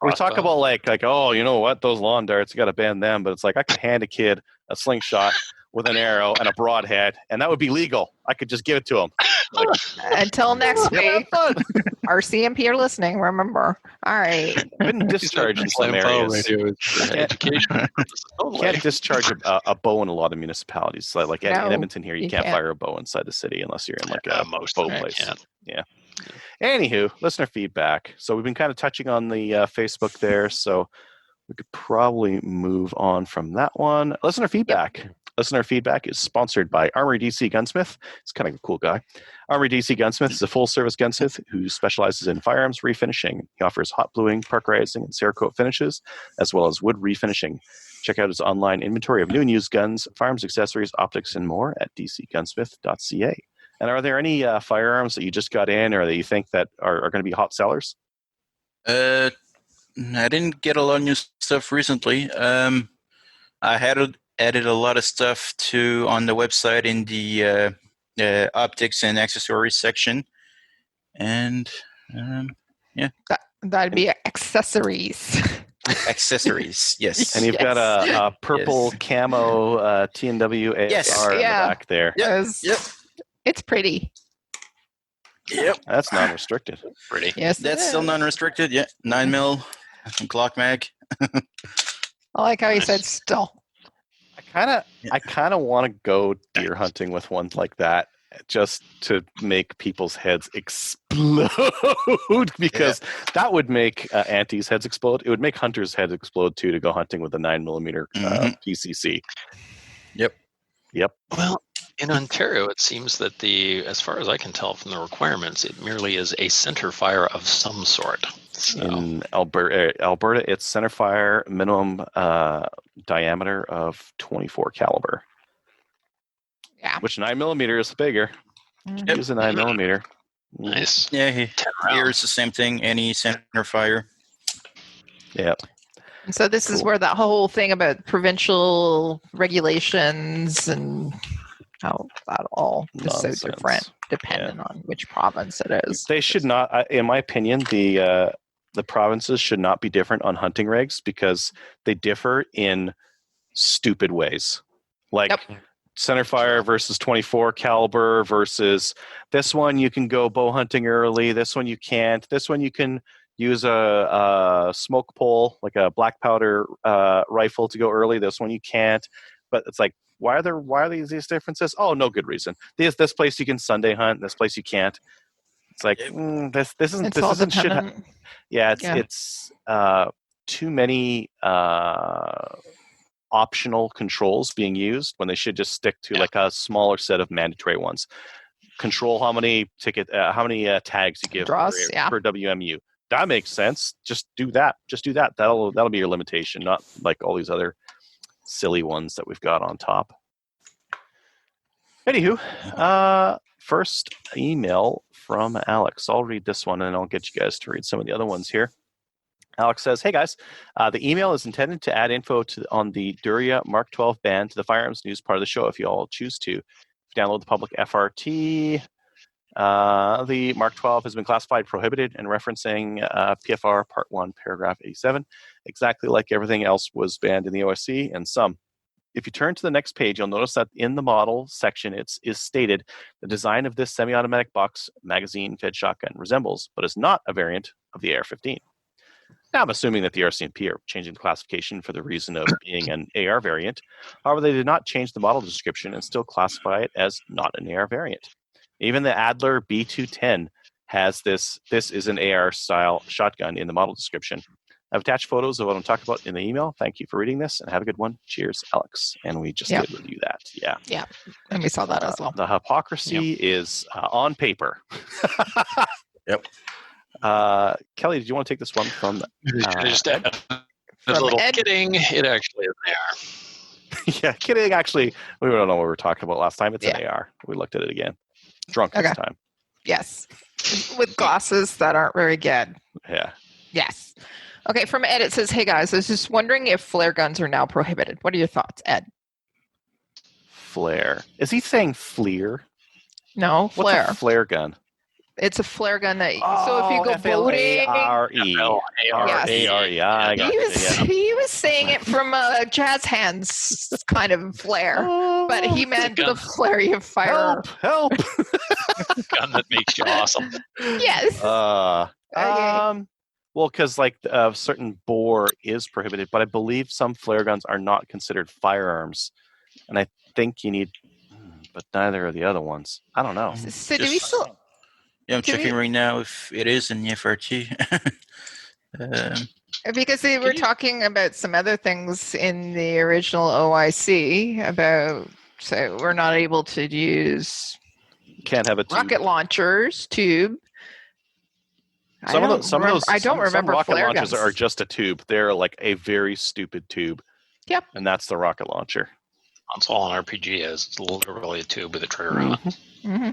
Speaker 3: We talk
Speaker 4: Crossbow.
Speaker 3: about like oh, you know what? Those lawn darts, you got to ban them. But it's like I could hand a kid a slingshot with an arrow and a broadhead, and that would be legal. I could just give it to him.
Speaker 5: Until next week,
Speaker 3: Fun.
Speaker 5: our CMP are listening. Remember. All right.
Speaker 3: Couldn't discharge in some areas.
Speaker 4: Education.
Speaker 3: Can't discharge a bow in a lot of municipalities. Like in
Speaker 5: No,
Speaker 3: Edmonton here, you
Speaker 5: you
Speaker 3: can't
Speaker 5: can't.
Speaker 3: fire a bow inside the city unless you're in like a
Speaker 4: Most
Speaker 3: bow
Speaker 4: of them
Speaker 3: place.
Speaker 4: can't.
Speaker 3: Anywho, listener feedback. So we've been kind of touching on the Facebook there, so we could probably move on from that one. Listener feedback. Listener feedback is sponsored by Armory DC Gunsmith. It's kind of a cool guy. Armory DC Gunsmith is a full-service gunsmith who specializes in firearms refinishing. He offers hot bluing, parkerizing, and Cerakote finishes, as well as wood refinishing. Check out his online inventory of new and used guns, firearms, accessories, optics, and more at dcgunsmith.ca. And are there any firearms that you just got in or that you think that are going to be hot sellers?
Speaker 6: I didn't get a lot of new stuff recently. I had added a lot of stuff on the website in the optics and accessories section. And
Speaker 5: That'd be accessories.
Speaker 6: accessories, yes.
Speaker 3: And you've got a purple camo T&W AR
Speaker 6: Yes.
Speaker 3: in the
Speaker 5: Yeah.
Speaker 3: back there.
Speaker 5: Yes.
Speaker 6: Yep.
Speaker 5: It's pretty.
Speaker 6: Yep.
Speaker 3: That's non-restricted.
Speaker 4: Pretty.
Speaker 5: Yes.
Speaker 6: That's
Speaker 5: it
Speaker 6: still
Speaker 5: is.
Speaker 6: non-restricted. Yeah, 9mm Glock mag.
Speaker 5: I like how you said still.
Speaker 3: I kind of want to go deer hunting with one like that, just to make people's heads explode, because that would make antis' heads explode. It would make hunters' heads explode too to go hunting with a 9mm PCC. Yep.
Speaker 4: Well, in Ontario, it seems that as far as I can tell from the requirements, it merely is a center fire of some sort. So,
Speaker 3: In Alberta, it's center fire, minimum diameter of 24 caliber,
Speaker 5: Yeah.
Speaker 3: which 9mm is bigger.
Speaker 5: Mhm.
Speaker 3: Use a 9mm.
Speaker 4: nice.
Speaker 6: Yeah,
Speaker 4: 10
Speaker 6: here
Speaker 4: rounds.
Speaker 6: it's the same thing. Any center fire.
Speaker 3: Yeah.
Speaker 5: And so this is
Speaker 3: Cool.
Speaker 5: where that whole thing about provincial regulations and how that all is so
Speaker 3: Nonsense.
Speaker 5: different depending on which province it is.
Speaker 3: They should not, in my opinion, the provinces should not be different on hunting regs because they differ in stupid ways. Like
Speaker 5: Yep.
Speaker 3: center fire versus 24 caliber versus this one you can go bow hunting early, this one you can't. This one you can use a smoke pole, like a black powder rifle to go early. This one you can't. But it's like, why are these differences? Oh, no good reason. This place you can Sunday hunt. This place you can't. It's like this isn't
Speaker 5: It's all
Speaker 3: should.
Speaker 5: dependent.
Speaker 3: It's too many optional controls being used when they should just stick to like a smaller set of mandatory ones. Control how many tags you give
Speaker 5: Draws,
Speaker 3: per WMU. That makes sense. Just do that. That'll be your limitation, not like all these other silly ones that we've got on top. Anywho, first email from Alex. I'll read this one and I'll get you guys to read some of the other ones here. Alex says, "Hey guys, the email is intended to add info on the Duria Mark 12 ban to the firearms news part of the show if you all choose to. Download the public FRT. The Mark 12 has been classified prohibited and referencing PFR Part 1, Paragraph 87, exactly like everything else was banned in the OSC and some. If you turn to the next page, you'll notice that in the model section, it is stated the design of this semi-automatic box magazine-fed shotgun resembles, but is not a variant of the AR-15. Now, I'm assuming that the RCMP are changing the classification for the reason of being an AR variant. However, they did not change the model description and still classify it as not an AR variant. Even the Adler B210 has this is an AR-style shotgun in the model description. I've attached photos of what I'm talking about in the email. Thank you for reading this, and have a good one. Cheers, Alex. And we just did review that. Yeah.
Speaker 5: And we saw that as well.
Speaker 3: The hypocrisy is on paper.
Speaker 6: Yep.
Speaker 3: Kelly, did you want to take this one from
Speaker 4: Just add a
Speaker 5: From
Speaker 4: little
Speaker 5: Ed.
Speaker 4: kidding. It actually is there.
Speaker 3: Yeah, kidding. Actually, we don't know what we were talking about last time. It's an
Speaker 5: Yeah.
Speaker 3: AR. We looked at it again. Drunk
Speaker 5: Okay.
Speaker 3: this time.
Speaker 5: Yes. With glasses that aren't very good.
Speaker 3: Yeah.
Speaker 5: Yes. Okay, from Ed, it says, "Hey guys, I was just wondering if flare guns are now prohibited. What are your thoughts, Ed?"
Speaker 3: Flare. Is he saying fleer?
Speaker 5: No,
Speaker 3: What's
Speaker 5: flare.
Speaker 3: a flare gun?
Speaker 5: It's a flare gun that. So if you go boating,
Speaker 3: F-L-A-R-E. R-A-R-E. I got you,
Speaker 5: he was saying it from a jazz hands kind of flare, but he meant the flare you fire.
Speaker 3: Help!
Speaker 4: Gun that makes you awesome.
Speaker 5: Yes.
Speaker 3: Well, because like certain bore is prohibited, but I believe some flare guns are not considered firearms, and I think you need, but neither are the other ones. I don't know.
Speaker 5: So do we still?
Speaker 6: Yeah, I'm
Speaker 5: do
Speaker 6: checking
Speaker 5: we-
Speaker 6: right now if it is in the FRT.
Speaker 5: Because they were talking about some other things in the original OIC about, so we're not able to use
Speaker 3: Can't have a tube.
Speaker 5: rocket launchers, tube.
Speaker 3: Some of those
Speaker 5: some
Speaker 3: rocket
Speaker 5: flare
Speaker 3: launchers
Speaker 5: guns.
Speaker 3: are just a tube. They're like a very stupid tube.
Speaker 5: Yep.
Speaker 3: And that's the rocket launcher.
Speaker 4: That's all an RPG is. It's literally a tube with a trigger on it.
Speaker 5: Mm-hmm.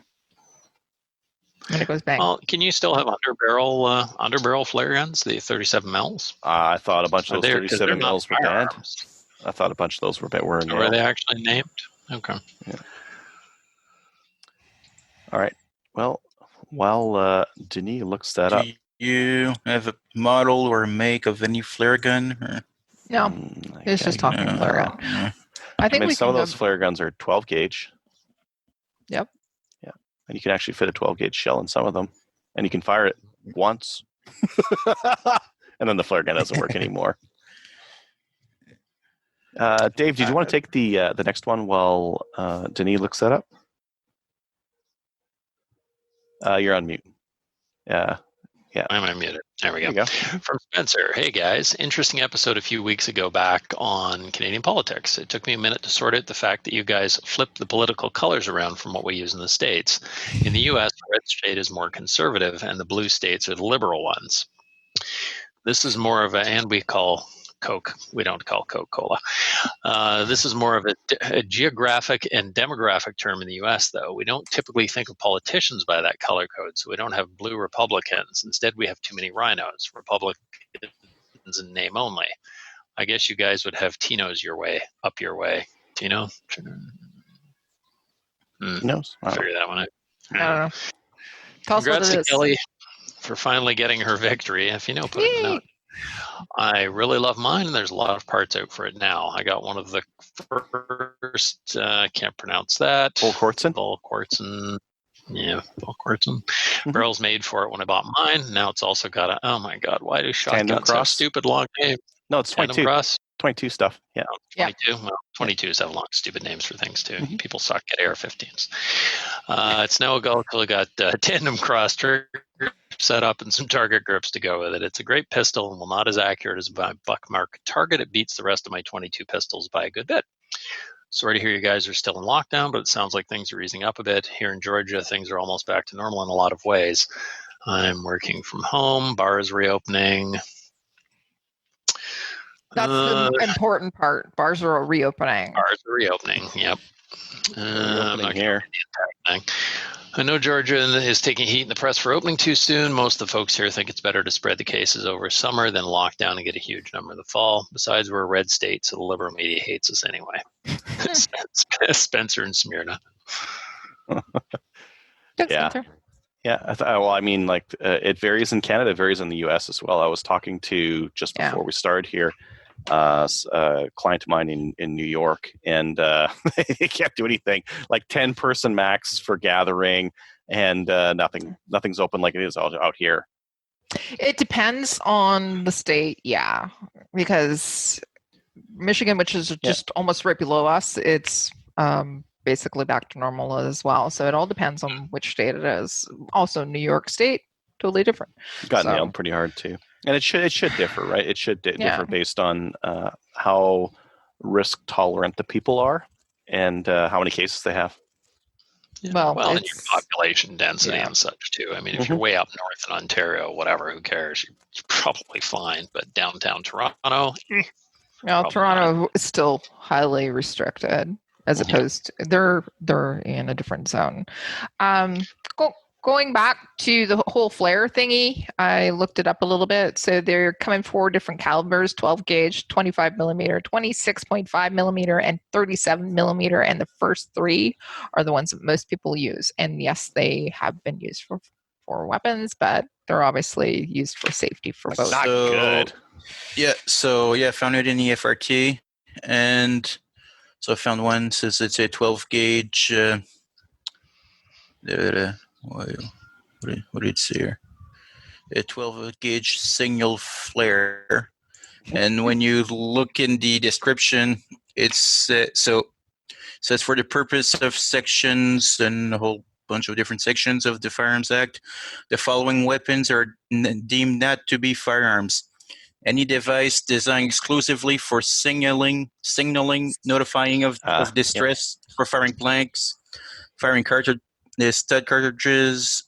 Speaker 5: And it goes bang.
Speaker 4: Well, can you still have underbarrel flare guns, the 37 mils?
Speaker 3: I thought a bunch of
Speaker 4: Are
Speaker 3: those
Speaker 4: they- 'cause
Speaker 3: 37
Speaker 4: they're not
Speaker 3: mils were banned.
Speaker 4: firearms.
Speaker 3: I thought a bunch of those were
Speaker 4: Were
Speaker 3: nailed.
Speaker 4: they actually named? Okay.
Speaker 3: All right. Well, while Denis looks that up,
Speaker 6: Do you have a model or make of any flare gun? Or?
Speaker 5: No, it's just talking flare gun. I think we
Speaker 3: some
Speaker 5: can
Speaker 3: of those flare guns are 12 gauge.
Speaker 5: Yep.
Speaker 3: Yeah. And you can actually fit a 12 gauge shell in some of them. And you can fire it once. And then the flare gun doesn't work anymore. Dave, did you want to take the next one while Denis looks that up? You're on mute. Yeah.
Speaker 4: I'm unmuted. There we
Speaker 3: There
Speaker 4: go.
Speaker 3: you go.
Speaker 4: From Spencer. Hey guys, interesting episode a few weeks ago back on Canadian politics. It took me a minute to sort out the fact that you guys flipped the political colors around from what we use in the States. In the US, the red state is more conservative and the blue states are the liberal ones. This is more of and we call Coke. We don't call Coca-Cola. This is more of a geographic and demographic term in the U.S., though. We don't typically think of politicians by that color code, so we don't have blue Republicans. Instead, we have too many rhinos, Republicans in name only. I guess you guys would have Tino's your way, up your way. Tino?
Speaker 3: Knows?
Speaker 4: Figure that one out.
Speaker 5: I don't know. Tell us what
Speaker 4: Congrats
Speaker 5: it
Speaker 4: to
Speaker 5: is.
Speaker 4: Kelly for finally getting her victory. If you know, put it in the
Speaker 5: Yay.
Speaker 4: note. I really love mine, and there's a lot of parts out for it now. I got one of the first, can't pronounce that.
Speaker 3: Volquartsen?
Speaker 4: Volquartsen. Yeah, Volquartsen. Barrels made for it when I bought mine. Now it's also got a, oh my God, why do
Speaker 3: Tandem
Speaker 4: shotguns have
Speaker 3: cross?
Speaker 4: stupid long names?
Speaker 3: No, it's
Speaker 4: Tandem
Speaker 3: 22.
Speaker 4: cross?
Speaker 3: 22 stuff. Yeah.
Speaker 4: 22? Well, 22s have long, stupid names for things too. People suck at AR-15s. It's now got tandem cross trigger set up and some target grips to go with it. It's a great pistol and while not as accurate as my Buckmark target, it beats the rest of my 22 pistols by a good bit. Sorry to hear you guys are still in lockdown, but it sounds like things are easing up a bit. Here in Georgia, things are almost back to normal in a lot of ways. I'm working from home, bars reopening.
Speaker 5: That's the important part. Bars are reopening.
Speaker 4: Bars are reopening, yep. I'm not
Speaker 3: here.
Speaker 4: thing. I know Georgia is taking heat in the press for opening too soon. Most of the folks here think it's better to spread the cases over summer than lock down and get a huge number in the fall. Besides, we're a red state, so the liberal media hates us anyway. Spencer and Smyrna.
Speaker 5: Good
Speaker 3: Yeah.
Speaker 5: Spencer.
Speaker 3: Yeah. It varies in Canada, it varies in the US as well. I was talking to, just
Speaker 5: Yeah.
Speaker 3: before we started here, a client of mine in New York, and they can't do anything. Like 10-person max for gathering, and nothing's open like it is out here.
Speaker 5: It depends on the state, yeah. Because Michigan, which is just almost right below us, it's basically back to normal as well. So it all depends on which state it is. Also, New York State, totally different.
Speaker 3: Got
Speaker 5: So-
Speaker 3: nailed pretty hard too, and it should differ, right? It should
Speaker 5: Yeah.
Speaker 3: differ based on how risk tolerant the people are and how many cases they have.
Speaker 5: Well,
Speaker 4: and your
Speaker 5: it's-
Speaker 4: population density
Speaker 5: yeah.
Speaker 4: and such too. I mean, if you're way up north in Ontario, whatever, who cares? You're probably fine. But downtown Toronto,
Speaker 5: Well,
Speaker 4: Probably
Speaker 5: Toronto is still highly restricted, as
Speaker 4: Yeah.
Speaker 5: opposed to, they're in a different zone. Going back to the whole flare thingy, I looked it up a little bit. So they're coming 4 different calibers: 12 gauge, 25 millimeter, 26.5 millimeter, and 37 millimeter. And the first 3 are the ones that most people use. And yes, they have been used for for weapons, but they're obviously used for safety for both.
Speaker 3: Not
Speaker 6: So-
Speaker 3: good.
Speaker 6: Yeah, so I found it in the FRK, and so I found one says it's a 12 gauge. What did it say here? A 12 gauge signal flare, and when you look in the description, it's so says for the purpose of sections and a whole bunch of different sections of the Firearms Act, the following weapons are deemed not to be firearms. Any device designed exclusively for signaling, notifying of distress, for firing blanks, firing stud cartridges,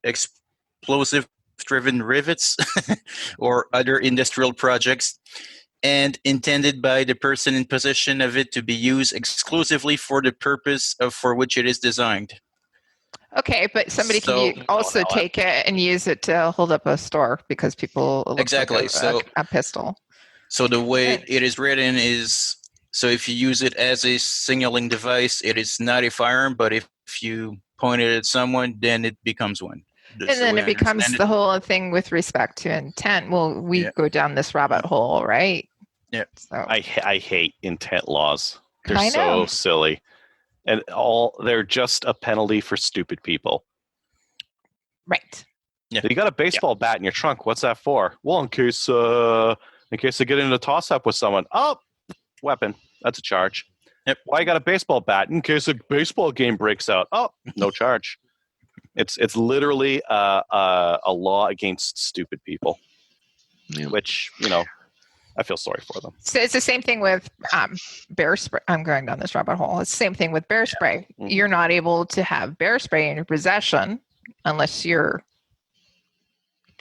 Speaker 6: explosive-driven rivets, or other industrial projects, and intended by the person in possession of it to be used exclusively for the purpose for which it is designed.
Speaker 5: Okay, but somebody
Speaker 6: So-
Speaker 5: can also take it and use it to hold up a store because people look
Speaker 6: Exactly,
Speaker 5: like a pistol.
Speaker 6: So the way
Speaker 5: Okay.
Speaker 6: it is written is, so if you use it as a signaling device, it is not a firearm, but if you point it at someone, then it becomes one.
Speaker 5: And then it becomes the whole thing with respect to intent. Well, we
Speaker 6: Yeah.
Speaker 5: go down this rabbit hole, right?
Speaker 6: Yeah.
Speaker 5: So
Speaker 3: I hate intent laws. They're
Speaker 5: I
Speaker 3: so
Speaker 5: know.
Speaker 3: silly, and they're just a penalty for stupid people.
Speaker 5: right.
Speaker 6: Yeah.
Speaker 3: You got a baseball bat in your trunk. What's that for? Well, in case I get in a toss up with someone. Oh, weapon. That's a charge.
Speaker 6: Yep.
Speaker 3: Why you got a baseball bat? In case a baseball game breaks out. Oh, no charge. It's literally a law against stupid people,
Speaker 4: Yeah.
Speaker 3: which I feel sorry for them.
Speaker 5: So it's the same thing with bear spray. I'm going down this rabbit hole. It's the same thing with bear spray.
Speaker 3: Mhm.
Speaker 5: You're not able to have bear spray in your possession unless you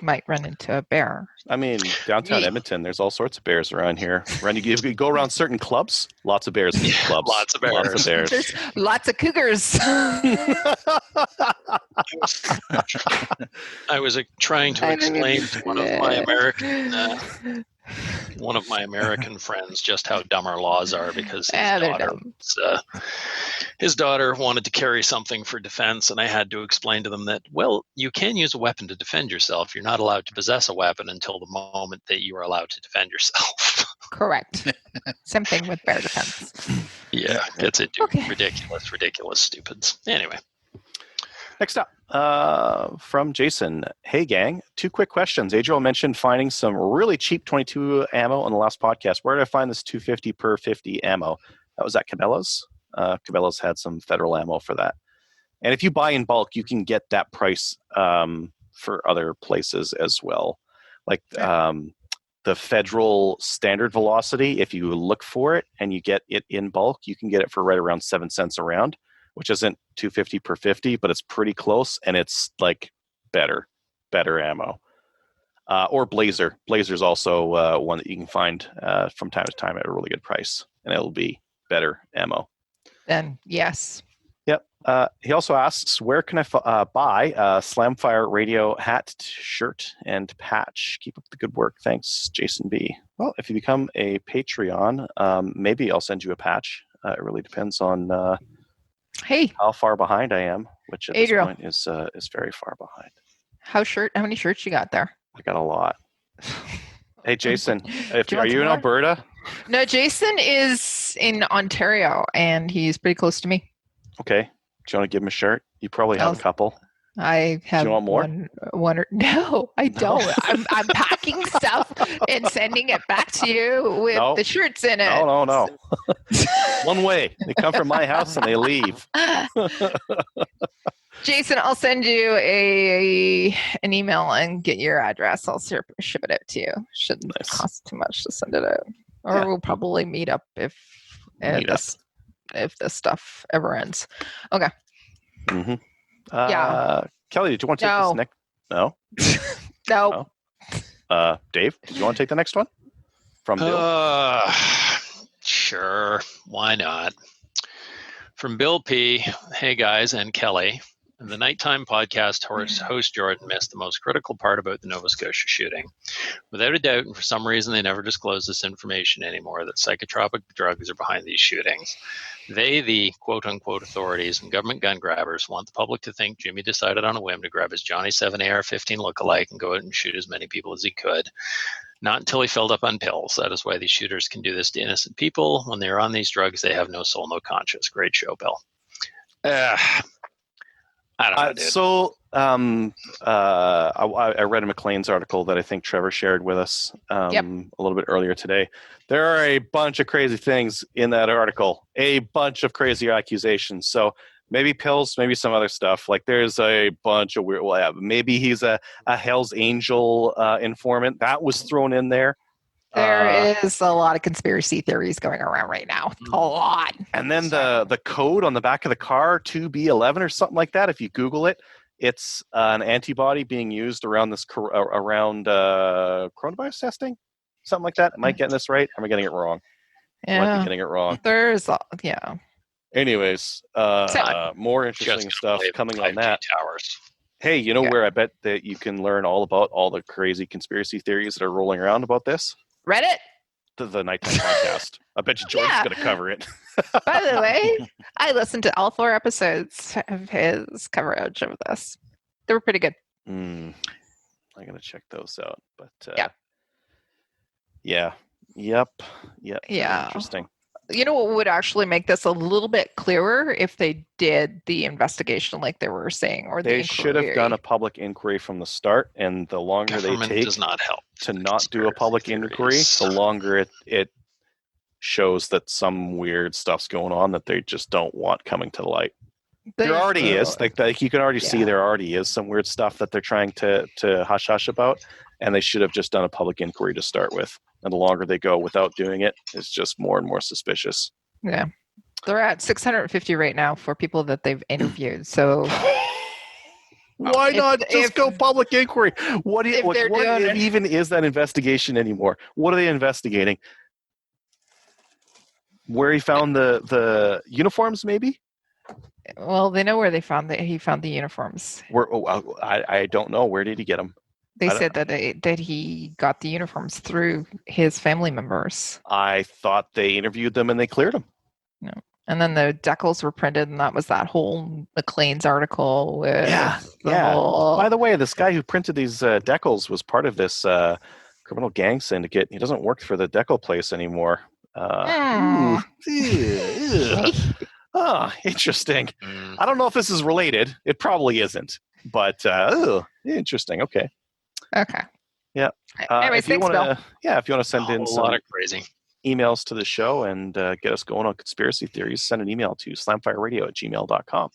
Speaker 5: might run into a bear.
Speaker 3: I mean, downtown
Speaker 5: Yeah.
Speaker 3: Edmonton, there's all sorts of bears around here. If you go around certain clubs, lots of bears in these
Speaker 4: Yeah,
Speaker 3: clubs.
Speaker 4: lots of
Speaker 3: Lots of bears.
Speaker 5: There's lots of cougars.
Speaker 4: I was trying to explain to one of my American friends just how dumb our laws are because
Speaker 5: They're dumb.
Speaker 4: his daughter wanted to carry something for defense, and I had to explain to them that, well, you can use a weapon to defend yourself. You're not allowed to possess a weapon until the moment that you are allowed to defend yourself.
Speaker 5: Correct. Same thing with bear defense.
Speaker 4: Yeah, it's
Speaker 5: Okay.
Speaker 4: ridiculous stupids. Anyway.
Speaker 3: Next up, from Jason. Hey, gang. 2 quick questions. Adriel mentioned finding some really cheap 22 ammo on the last podcast. Where did I find this $250 per 50 ammo? That was at Cabela's. Cabela's had some federal ammo for that. And if you buy in bulk, you can get that price for other places as well. Like the federal standard velocity, if you look for it and you get it in bulk, you can get it for right around 7 cents a round, which isn't $250 per 50, but it's pretty close, and it's like better ammo. Or Blazer. Blazer's also one that you can find from time to time at a really good price, and it'll be better ammo.
Speaker 5: Then yes.
Speaker 3: Yep. He also asks, where can I buy a Slamfire radio hat, shirt, and patch? Keep up the good work. Thanks, Jason B. Well, if you become a Patreon, maybe I'll send you a patch. It really depends on
Speaker 5: Hey,
Speaker 3: how far behind I am, which at
Speaker 5: Adriel.
Speaker 3: this point is very far behind.
Speaker 5: how many shirts you got there?
Speaker 3: I got a lot. Hey, Jason,
Speaker 5: Do you
Speaker 3: are
Speaker 5: want
Speaker 3: you
Speaker 5: some
Speaker 3: in
Speaker 5: more?
Speaker 3: Alberta?
Speaker 5: No, Jason is in Ontario and he's pretty close to me.
Speaker 3: Okay. Do you want to give him a shirt? You probably have
Speaker 5: I'll-
Speaker 3: a couple.
Speaker 5: I have
Speaker 3: want more?
Speaker 5: one or no, I don't. I'm packing stuff and sending it back to you with
Speaker 3: No.
Speaker 5: the shirts in it.
Speaker 3: No. One way. They come from my house and they leave.
Speaker 5: Jason, I'll send you an email and get your address. I'll ship it out to you. Shouldn't
Speaker 3: Nice.
Speaker 5: cost too much to send it out. Or
Speaker 3: Yeah.
Speaker 5: we'll probably meet up if
Speaker 3: Meet up.
Speaker 5: this stuff ever ends. Okay.
Speaker 3: Mm-hmm.
Speaker 5: Yeah.
Speaker 3: Kelly, did you want to take
Speaker 5: No.
Speaker 3: this next? No.
Speaker 5: No.
Speaker 3: Oh. Dave, did you want to take the next one? From Bill?
Speaker 4: Sure. Why not? From Bill P. Hey guys and Kelly. The nighttime podcast host Jordan missed the most critical part about the Nova Scotia shooting. Without a doubt, and for some reason they never disclose this information anymore, that psychotropic drugs are behind these shootings. They, the quote-unquote authorities and government gun grabbers, want the public to think Jimmy decided on a whim to grab his Johnny 7 AR-15 lookalike and go out and shoot as many people as he could. Not until he filled up on pills. That is why these shooters can do this to innocent people. When they are on these drugs, they have no soul, no conscience. Great show, Bill. I don't know, dude.
Speaker 3: I read a McLean's article that I think Trevor shared with us a little bit earlier today. There are a bunch of crazy things in that article, a bunch of crazy accusations. So maybe pills, maybe some other stuff. Like there's a bunch of weird. Well, yeah, maybe he's a Hell's Angel informant that was thrown in there.
Speaker 5: There is a lot of conspiracy theories going around right now. A lot.
Speaker 3: And then the code on the back of the car, 2B11 or something like that, if you Google it, it's an antibody being used around this coronavirus testing, something like that. Am I getting this right? Am I getting it wrong?
Speaker 5: Yeah.
Speaker 3: I might be getting it wrong.
Speaker 5: There's,
Speaker 3: Anyways, more interesting stuff coming on that.
Speaker 4: Towers.
Speaker 3: Hey, you know where I bet that you can learn all about all the crazy conspiracy theories that are rolling around about this?
Speaker 5: Reddit?
Speaker 3: The Nighttime Podcast. I bet you George's going to cover it.
Speaker 5: By the way, I listened to all 4 episodes of his coverage of this. They were pretty good.
Speaker 3: I'm going to check those out. But
Speaker 5: yeah.
Speaker 3: Yep.
Speaker 5: Yeah.
Speaker 3: Interesting.
Speaker 5: You know what would actually make this a little bit clearer if they did the investigation like they were saying, or
Speaker 3: they should have done a public inquiry from the start, and the longer
Speaker 4: Government
Speaker 3: they take
Speaker 4: does not help
Speaker 3: to not do a public inquiry, the longer it shows that some weird stuff's going on that they just don't want coming to the light. There already is, like you can already see there already is some weird stuff that they're trying to hush hush about, and they should have just done a public inquiry to start with. And the longer they go without doing it, it's just more and more suspicious.
Speaker 5: Yeah. They're at 650 right now for people that they've interviewed. So
Speaker 3: why not just go public inquiry? What even is that investigation anymore? What are they investigating? Where he found the uniforms, maybe?
Speaker 5: Well, they know where he found the uniforms.
Speaker 3: I don't know. Where did he get them?
Speaker 5: They said that he got the uniforms through his family members.
Speaker 3: I thought they interviewed them and they cleared them.
Speaker 5: No. And then the decals were printed, and that was that whole McLean's article with
Speaker 3: By the way, this guy who printed these decals was part of this criminal gang syndicate. He doesn't work for the decal place anymore. Interesting. I don't know if this is related. It probably isn't. But interesting. Okay.
Speaker 5: Okay.
Speaker 3: Yeah.
Speaker 5: Anyways,
Speaker 3: if you want to send in
Speaker 4: a lot of crazy
Speaker 3: emails to the show and get us going on conspiracy theories, send an email to slamfireradio@gmail.com.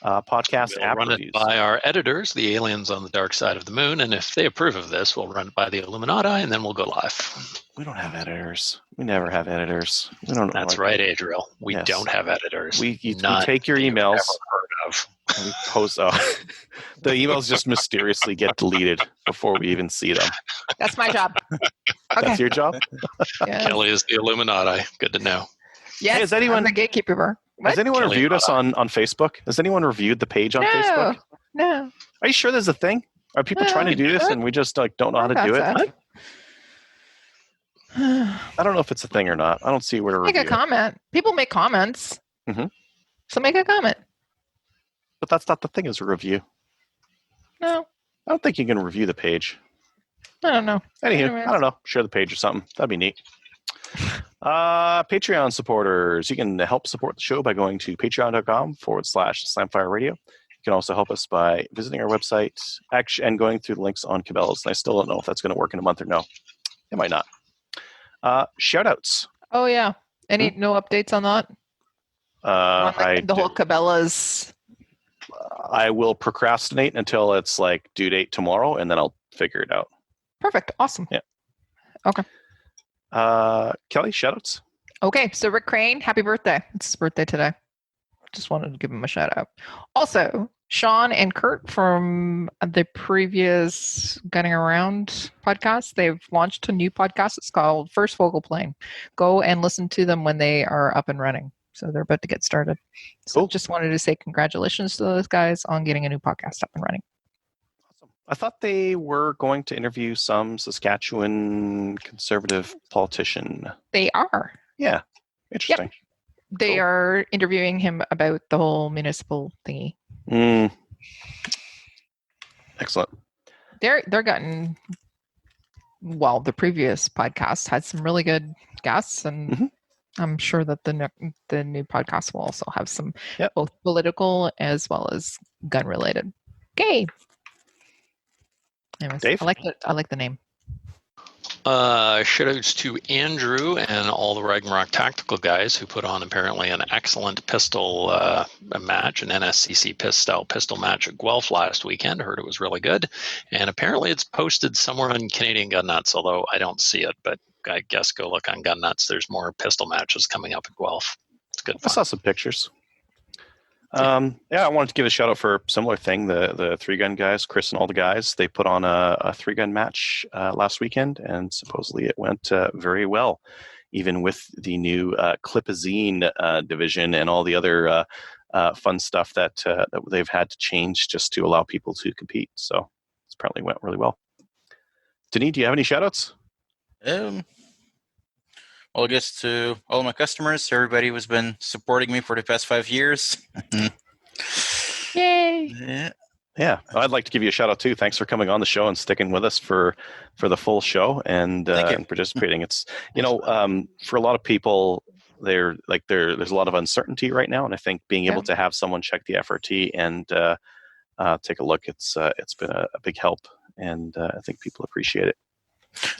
Speaker 3: Podcast app
Speaker 4: run
Speaker 3: reviews.
Speaker 4: It by our editors, the aliens on the dark side of the moon, and if they approve of this, we'll run it by the Illuminati, and then we'll go live.
Speaker 3: We don't have editors. We never have editors. We don't.
Speaker 4: That's right, Adriel. We don't have editors.
Speaker 3: We take your emails.
Speaker 4: Heard of.
Speaker 3: We post. The emails just mysteriously get deleted before we even see them.
Speaker 5: That's my job. Okay.
Speaker 3: That's your job.
Speaker 5: Yeah.
Speaker 4: Kelly is the Illuminati. Good to know.
Speaker 5: Yes,
Speaker 3: hey,
Speaker 5: I'm the gatekeeper. What?
Speaker 3: Has anyone reviewed us on Facebook? Has anyone reviewed the page on Facebook?
Speaker 5: No.
Speaker 3: Are you sure there's a thing? Are people trying to do this and we just don't know how to do it? I don't know if it's a thing or not. I don't see where to review.
Speaker 5: Make a comment. People make comments.
Speaker 3: Mm-hmm.
Speaker 5: So make a comment.
Speaker 3: But that's not the thing, is a review.
Speaker 5: No.
Speaker 3: I don't think you can review the page.
Speaker 5: I don't know.
Speaker 3: Anywho, I don't know. Share the page or something. That'd be neat. Patreon supporters. You can help support the show by going to patreon.com/Slamfire Radio. You can also help us by visiting our website and going through the links on Cabela's. And I still don't know if that's going to work in a month or no. It might not. Shout outs.
Speaker 5: Oh, yeah. No updates on that? The whole Cabela's.
Speaker 3: I will procrastinate until it's like due date tomorrow, and then I'll figure it out.
Speaker 5: Perfect. Awesome.
Speaker 3: Yeah.
Speaker 5: Okay.
Speaker 3: Kelly, shoutouts.
Speaker 5: Okay, so Rick Crane, happy birthday. It's his birthday today. Just wanted to give him a shout out. Also, Sean and Kurt from the previous Gunning Around podcast, they've launched a new podcast. It's called First Focal Plane. Go and listen to them when they are up and running. So they're about to get started. So
Speaker 3: Cool.
Speaker 5: just wanted to say congratulations to those guys on getting a new podcast up and running.
Speaker 3: Awesome. I thought they were going to interview some Saskatchewan conservative politician.
Speaker 5: They are.
Speaker 3: Yeah, interesting.
Speaker 5: They
Speaker 3: Cool.
Speaker 5: are interviewing him about the whole municipal thingy.
Speaker 3: Excellent.
Speaker 5: They're gotten, well, the previous podcast had some really good guests, and
Speaker 3: Mhm.
Speaker 5: I'm sure that the new podcast will also have some
Speaker 3: Yep.
Speaker 5: both political as well as gun related. Okay. Anyways,
Speaker 3: Dave?
Speaker 5: I like the name.
Speaker 4: Shout outs to Andrew and all the Ragnarok Tactical guys who put on apparently an excellent pistol match, an NSCC pistol match at Guelph last weekend. Heard it was really good. And apparently it's posted somewhere on Canadian Gun Nuts, although I don't see it, but I guess go look on Gun Nuts. There's more pistol matches coming up at Guelph. It's good
Speaker 3: I
Speaker 4: fun.
Speaker 3: saw some pictures. I wanted to give a shout out for a similar thing. The 3-gun guys, Chris and all the guys, they put on a 3-gun match last weekend, and supposedly it went very well, even with the new Clipazine division and all the other fun stuff that they've had to change just to allow people to compete. So it apparently went really well. Denis, do you have any shout outs?
Speaker 6: Well, I guess to all my customers, everybody who's been supporting me for the past 5 years.
Speaker 5: Yay!
Speaker 6: Yeah.
Speaker 3: Yeah, I'd like to give you a shout out too. Thanks for coming on the show and sticking with us for the full show and
Speaker 6: Thank you.
Speaker 3: and participating. It's for a lot of people, there's a lot of uncertainty right now, and I think being able to have someone check the FRT and take a look, it's been a big help, and I think people appreciate it.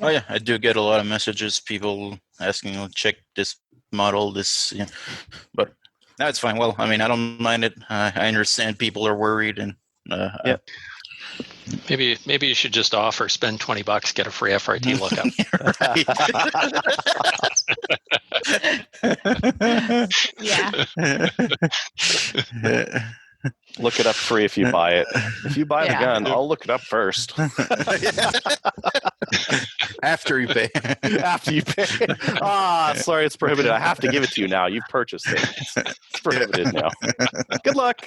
Speaker 6: Oh yeah, I do get a lot of messages, people asking, "Oh, check this model, this." Yeah. But no, it's fine. Well, I mean, I don't mind it. I understand people are worried, and
Speaker 3: Yeah.
Speaker 4: Maybe you should just offer, spend $20, get a free FRT lookup.
Speaker 5: Yeah.
Speaker 3: Look it up free if you buy it. If you buy the gun, I'll look it up first.
Speaker 6: After you pay.
Speaker 3: After you pay. Sorry, it's prohibited. I have to give it to you now. You've purchased it. It's prohibited now. Good luck.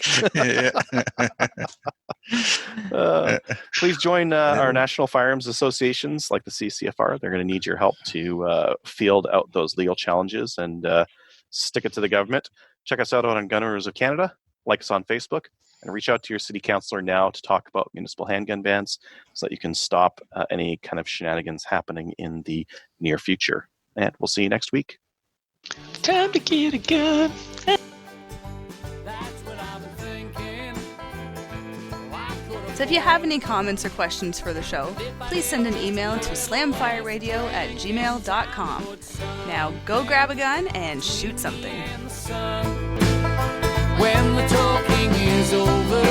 Speaker 3: Please join our national firearms associations like the CCFR. They're going to need your help to field out those legal challenges and stick it to the government. Check us out on Gun Owners of Canada. Like us on Facebook, and reach out to your city councillor now to talk about municipal handgun bans so that you can stop any kind of shenanigans happening in the near future. And we'll see you next week.
Speaker 4: Time to get a gun.
Speaker 1: So if you have any comments or questions for the show, please send an email to slamfireradio@gmail.com. Now go grab a gun and shoot something.
Speaker 2: When the talking is over,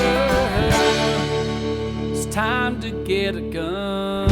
Speaker 2: it's time to get a gun.